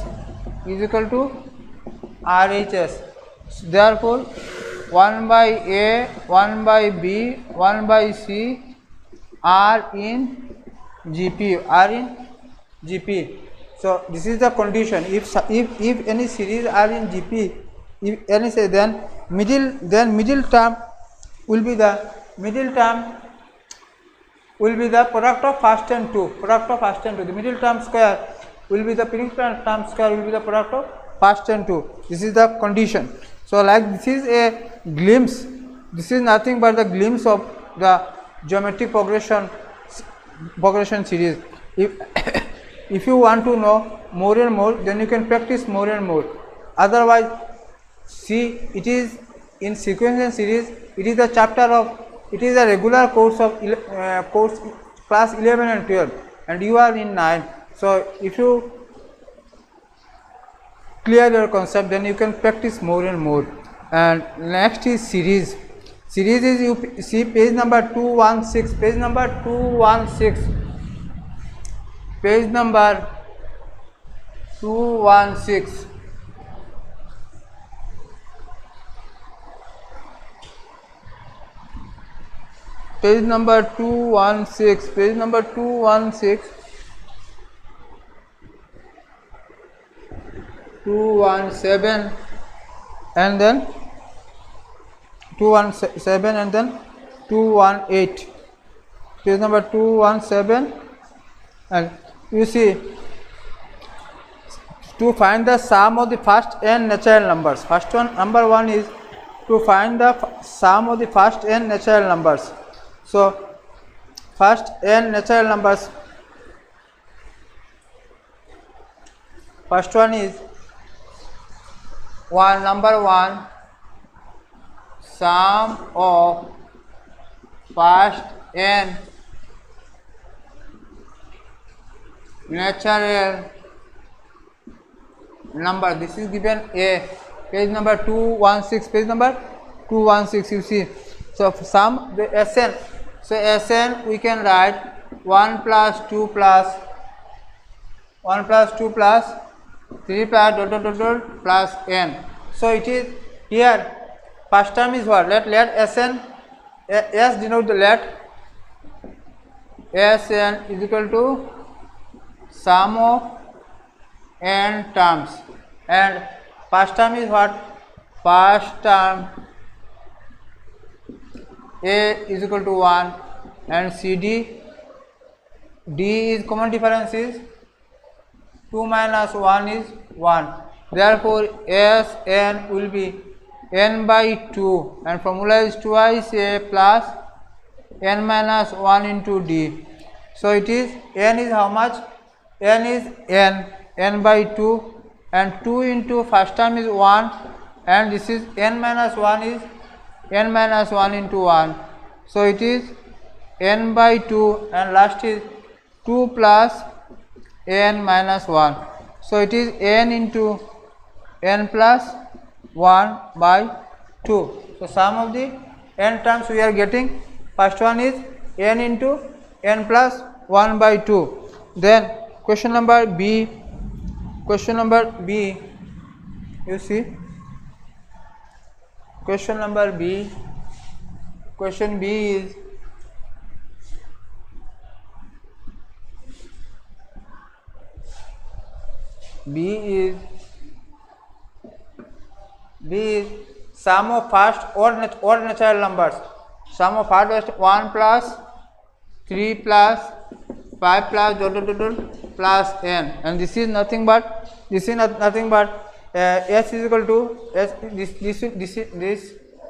is equal to RHS. Therefore 1 by a, 1 by b, 1 by c are in GP. So this is the condition. If any series are in GP, if any say, then middle term will be the product of first and two. The middle term square will be the principal term square will be the product of first and two. This is the condition. So like this is a glimpse. This is nothing but the glimpse of the geometric progression series. If you want to know more and more, then you can practice more and more. Otherwise, see, it is in sequence and series. It is a regular course of class 11 and 12, and you are in 9. So if you clear your concept, then you can practice more and more. And next is series. Series is, you see page number 216. Page number 216. Page number 216. Page number 216. Page number 216. 217 and then 217 and then 218. Page number 217, and you see, to find the sum of the first n natural numbers. Number one is to find the sum of the first n natural numbers. So first n natural numbers, first one is number one, sum of first n natural number. This is given a, page number 216. Page number 216, you see. So sum the Sn. So Sn we can write 1 plus 2 plus 3 plus n. So it is here. First term is what? Let Sn, S denote the let Sn is equal to sum of n terms, and first term is what? First term A is equal to 1, and CD, D is common difference is 2 minus 1 is 1. Therefore Sn will be n by 2, and formula is twice a plus n minus 1 into d. So it is n is how much? N is n n by 2, and 2 into first term is 1, and this is n minus 1 is n minus 1 into 1. So it is n by 2, and last is 2 plus n minus 1. So it is n into n plus 1 by 2. So sum of the n terms we are getting. First one is n into n plus 1 by 2. Then question number B. Question number B, you see, question number B, question B is B is sum of first odd natural numbers. Sum of first 1 plus 3 plus 5 plus plus n, and this is nothing but s is equal to s.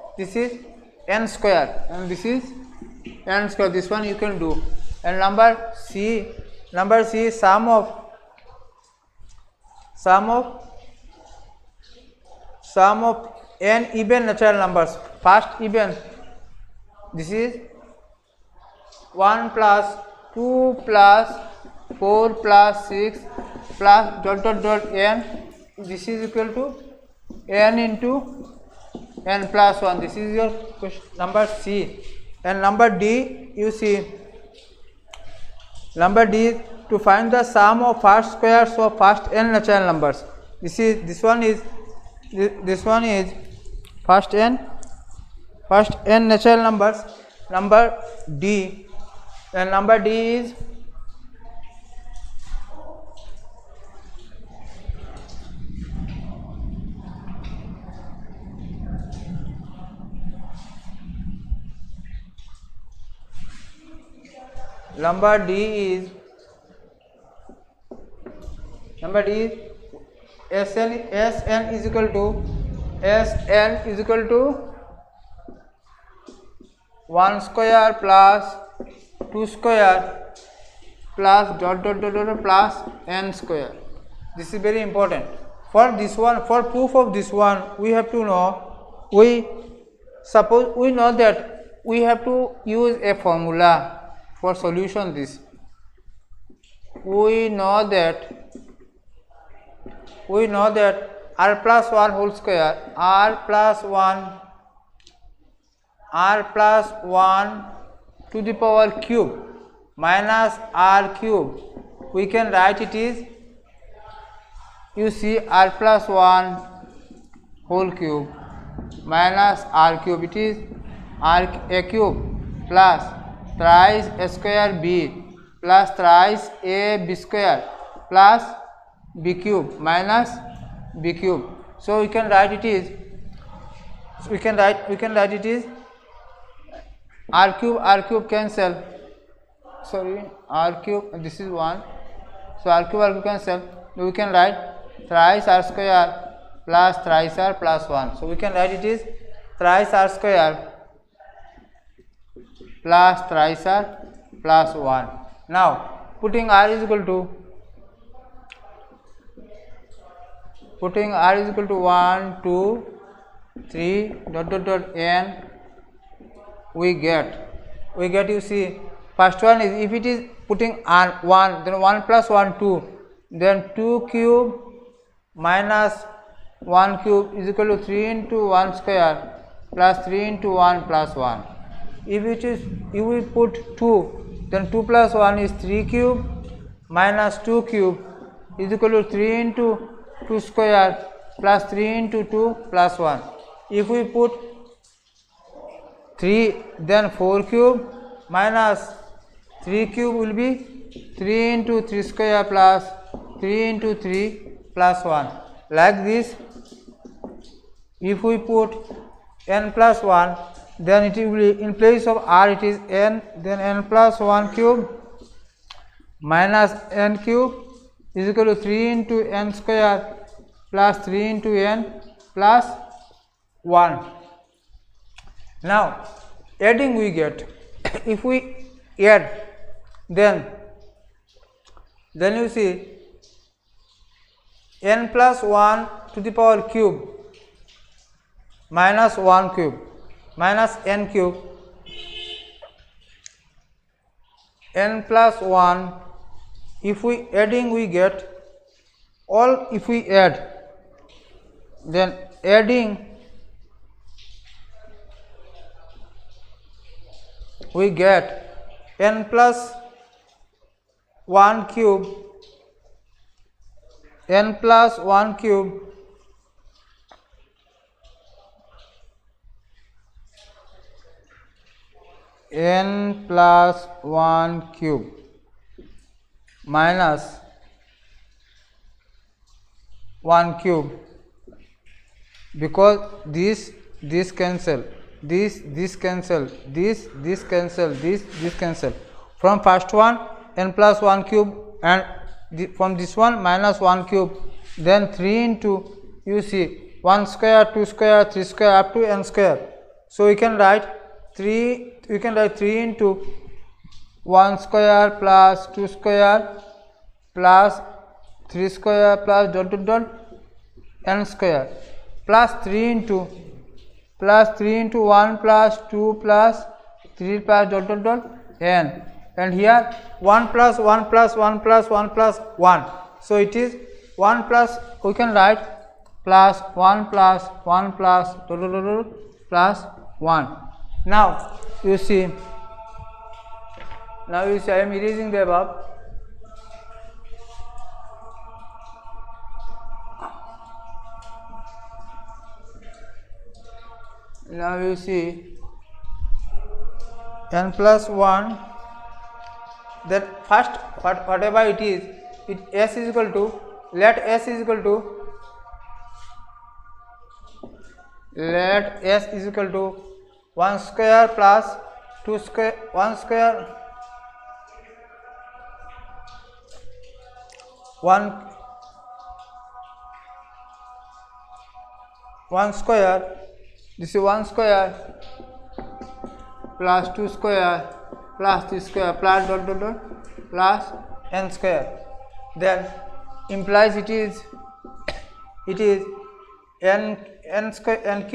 This is n square, and this is n square. This one you can do. And number C is sum of n even natural numbers. First even, this is 1 plus 2 plus 4 plus 6 plus n. This is equal to n into n plus 1. This is your question number C. And number D, you see, number D is to find the sum of first squares of first n natural numbers. This one is first n natural numbers, number D. And number D is Sn is equal to 1 square plus 2 square plus plus n square. This is very important. For this one, for proof of this one, we have to know, we know that we have to use a formula for solution this. We know that r plus 1 whole square, r plus 1 to the power cube minus r cube. We can write it is, you see, r plus 1 whole cube minus r cube. It is r a cube plus thrice a square b plus thrice a b square plus b cube minus b cube. So we can write it is r cube cancel. Sorry, r cube, this is 1. So r cube cancel. We can write thrice r square plus thrice r plus 1. So we can write it is thrice r square plus thrice r plus 1. Now putting r is equal to 1 2 3 n, we get, you see, first one is, if it is putting r 1, then 1 plus 1 2, then 2 cube minus 1 cube is equal to 3 into 1 square plus 3 into 1 plus 1. If we put 2, then 2 plus 1 is 3 cube minus 2 cube is equal to 3 into 2 square plus 3 into 2 plus 1. If we put 3, then 4 cube minus 3 cube will be 3 into 3 square plus 3 into 3 plus 1. Like this, if we put n plus 1, then it will be, in place of r it is n, then n plus 1 cube minus n cube is equal to 3 into n square plus 3 into n plus 1. Now adding we get, if we add, then you see n plus 1 to the power cube minus 1 cube minus n cube, n plus 1, if we adding we get all, if we add, then adding we get n plus 1 cube, n plus 1 cube n plus 1 cube minus 1 cube, because this cancel, this cancel, this cancel, this cancel. From first one n plus 1 cube, and from this one minus 1 cube, then 3 into, you see, 1 square, 2 square, 3 square up to n square. So we can write 3 into 1 square plus 2 square plus 3 square plus dot dot dot n square, plus 3 into 1 plus 2 plus 3 plus dot dot dot n, and here 1 plus 1 plus 1 plus 1 plus 1. So it is 1 plus, we can write plus 1 plus 1 plus dot dot dot dot plus 1. Now you see I am erasing the above. Now you see n plus 1, then first whatever it is, s is equal to, let s is equal to 1 square plus 2 square, 1 square 1 square, this is 1 square plus 2 square plus 3 square plus dot dot dot plus n square, then implies it is n square, n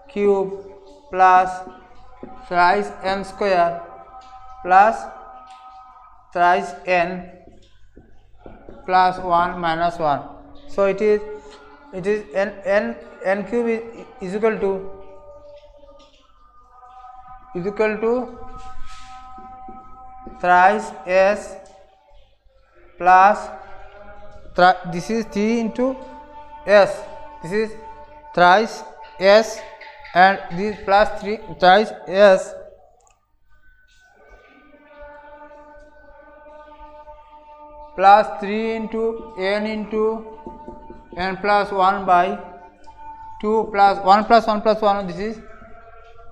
cube, plus thrice n square plus thrice n plus 1 minus 1. So it is n cube is equal to thrice s plus this is 3 into s, this is thrice s, and this plus 3 thrice s plus 3 into n plus 1 by 2 plus 1 plus 1 plus 1, this is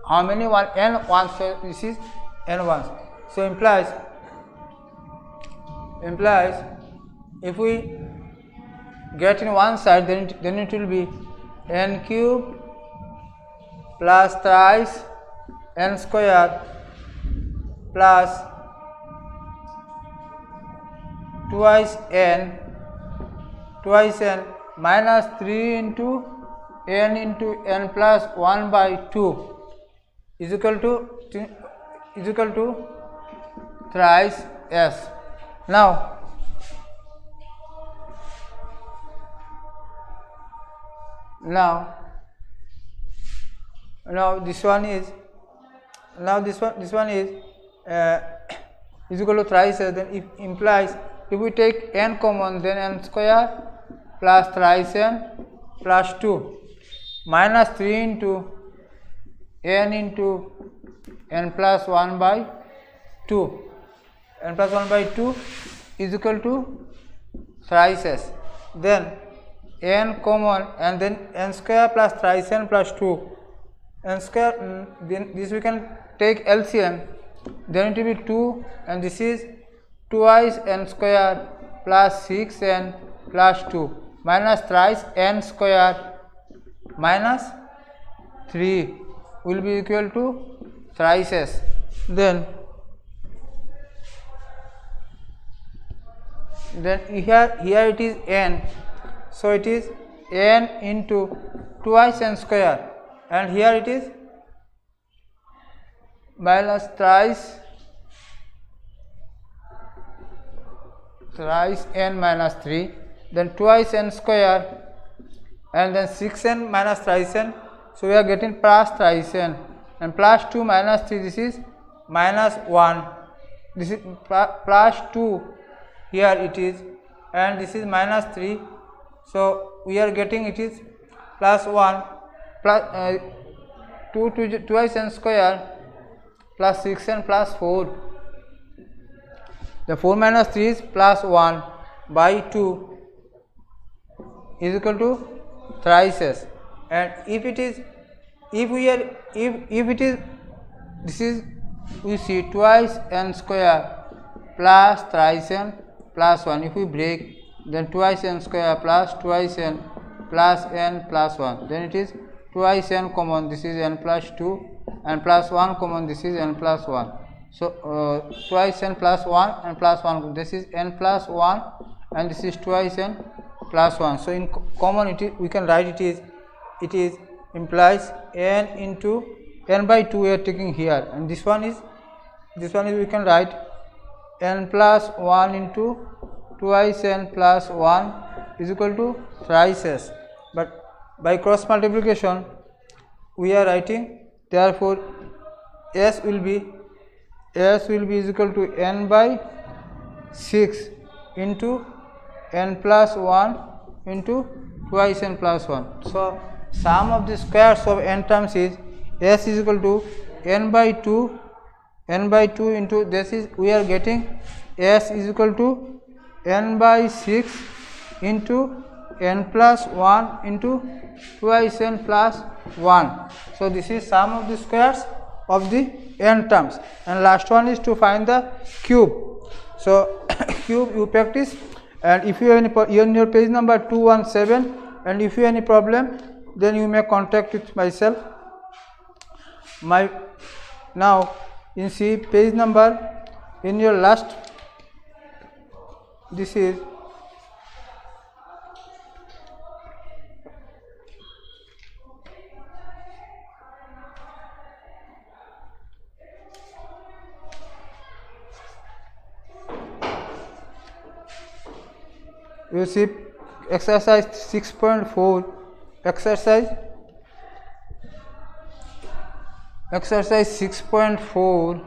how many, 1 n 1, so this is n 1. So implies if we get in one side, then it will be n cube plus thrice n square plus twice n minus 3 into n plus 1 by 2 is equal to thrice s. Now this one is equal to thrice s, then it implies if we take n common, then n square plus thrice n plus 2 minus 3 into n plus 1 by 2, n plus 1 by 2 is equal to thrice s, then n common, and then n square plus thrice n plus 2 n square, then this we can take LCM, then it will be 2, and this is twice n square plus 6n plus 2 minus thrice n square minus 3 will be equal to thrice s. Then then here it is n, so it is n into twice n square, and here it is minus thrice n minus 3, then twice n square, and then 6n minus thrice n, so we are getting plus thrice n, and plus 2 minus 3, this is minus 1, this is plus 2 here it is, and this is minus 3, so we are getting it is plus 1 plus 2 to twice n square plus 6n plus 4, the 4 minus 3 is plus 1 by 2 is equal to thrice s, and if it is this is we see twice n square plus thrice n plus 1, if we break then twice n square plus twice n plus n plus 1, then it is twice n common, this is n plus 2, and plus 1 common, this is n plus 1, so twice n plus 1 and plus 1, this is n plus 1 and this is twice n plus 1, so in common it is, we can write it is implies n into n by 2 we are taking here, and this one is we can write n plus 1 into twice n plus 1 is equal to thrice s, but by cross multiplication we are writing, therefore s will be is equal to n by 6 into n plus 1 into twice n plus 1, so sum of the squares of n terms is s is equal to n by 2 into this is we are getting s is equal to n by 6 into n plus 1 into twice n plus 1, so this is sum of the squares of the n terms, and last one is to find the cube, so cube you practice, and if you have any in your page number 217, and if you have any problem then you may contact with myself. Now in see page number in your last, this is you see exercise 6.4, exercise 6.4,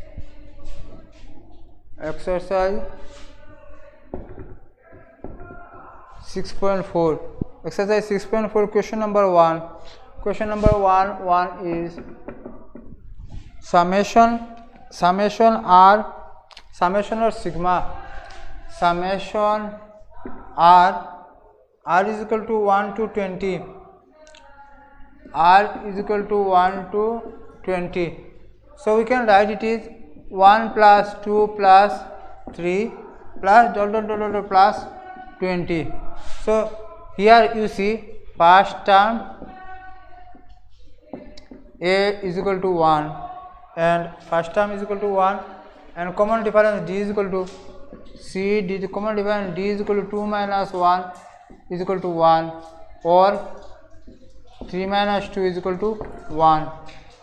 exercise 6.4, exercise 6.4, question number 1. Question number 1 is summation or sigma, summation r is equal to 1 to 20, r is equal to 1 to 20, so we can write it is 1 plus 2 plus 3 plus plus 20. So here you see first term a is equal to 1 and first term is equal to 1, and common difference d is equal to c, d common difference d is equal to 2 minus 1 is equal to 1, or 3 minus 2 is equal to 1,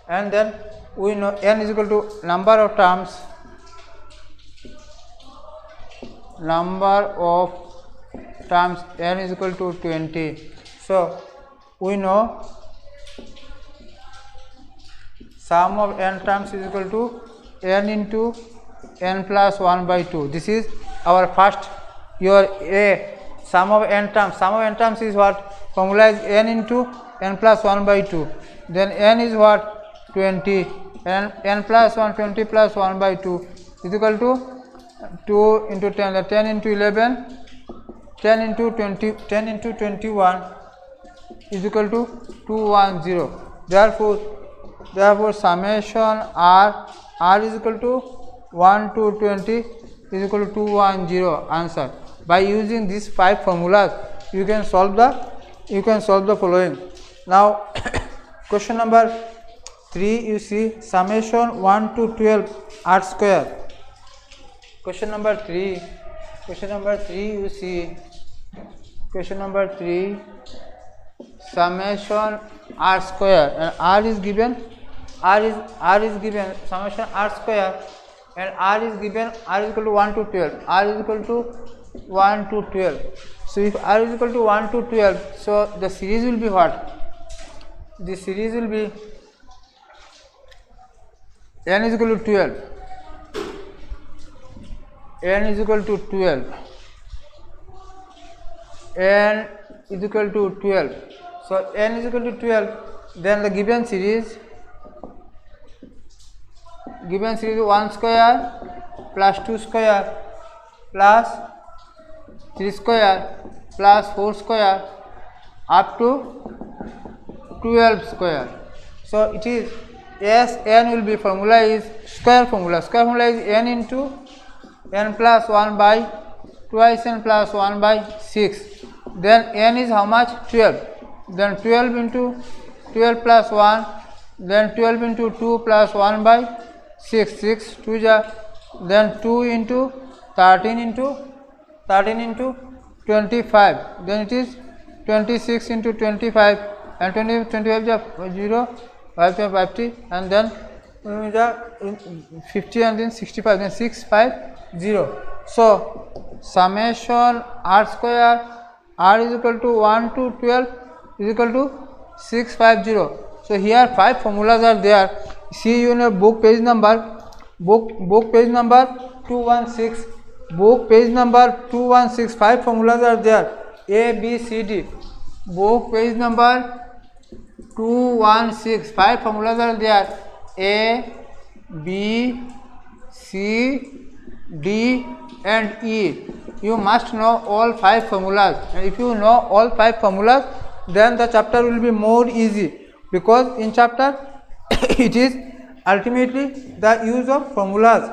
and then we know n is equal to number of terms n is equal to 20. So we know sum of n terms is equal to n into n plus 1 by 2. This is our first your a sum of n terms. Sum of n terms is what? Formula is n into n plus 1 by 2. Then n is what? 20, and n plus 1, 20 plus 1 by 2 is equal to 2 into 10, 10 into 11, 10 into 20, 10 into 21 is equal to 210. Therefore summation r is equal to 1 to 20 is equal to 210 answer. By using these 5 formulas you can solve the following. Now question number 3, you see summation 1 to 12 r square. Question number 3 you see question number 3 summation r square, and r is given summation r square, and r is given, r is equal to 1 to 12, r is equal to 1 to 12. So if r is equal to 1 to 12, so the series will be what? The series will be n is equal to 12, n is equal to 12, n is equal to 12. So n is equal to 12, then the given series is 1 square plus 2 square plus 3 square plus 4 square up to 12 square. So it is n will be formula is square formula is n into n plus 1 by twice n plus 1 by 6. Then n is how much? 12. Then 12 into 12 plus 1, then 12 into 2 plus 1 by 6, 6 2 ja, then 2 into 13 into 25, then it is 26 into 25, and 25 ja 0, 5 ja 50, and then 50, and then 65, then 650. So summation r square, r is equal to 1 to 12 is equal to 650. So here 5 formulas are there. See you in your book page number 216. Book page number 216. 5 formulas are there. A, B, C, D. Book page number 216. 5 formulas are there. A, B, C, D, and E. You must know all 5 formulas. And if you know all 5 formulas, then the chapter will be more easy, because in chapter it is ultimately the use of formulas.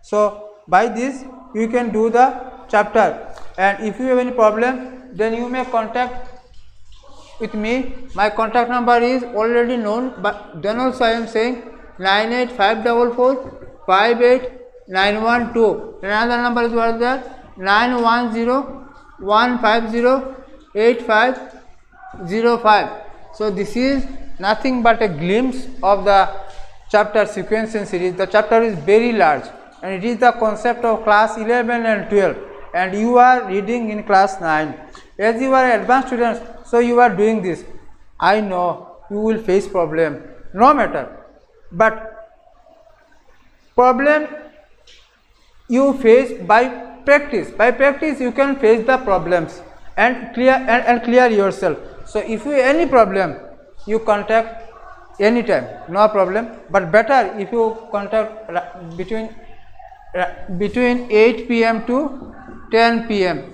So by this you can do the chapter, and if you have any problem, then you may contact with me. My contact number is already known, but then also I am saying 98544 58912. Another number is what is there? 910 150 8505. So this is nothing but a glimpse of the chapter sequencing series. The chapter is very large, and it is the concept of class 11 and 12, and you are reading in class 9. As you are advanced students, so you are doing this. I know you will face problem, no matter, but problem you face by practice. By practice you can face the problems and clear yourself. So if you any problem, you contact anytime, no problem, but better if you contact between 8 p.m. to 10 p.m.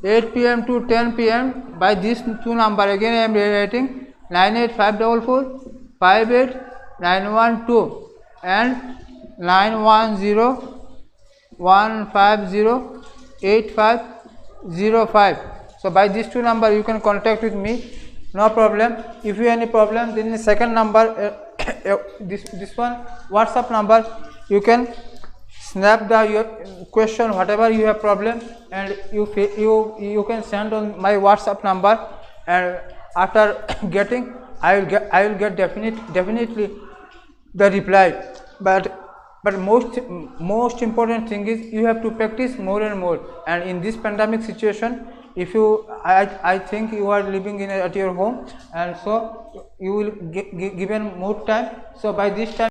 8 p.m. to 10 p.m. by these 2 number. Again I am writing 98544 58912 and 910 150 8505. So by these 2 number you can contact with me, no problem. If you have any problem, then the second number this one WhatsApp number, you can snap the your question, whatever you have problem, and you can send on my WhatsApp number, and after getting I will get definitely the reply. But most important thing is you have to practice more and more. And in this pandemic situation, if you I think you are living at your home, and so you will given more time. So by this time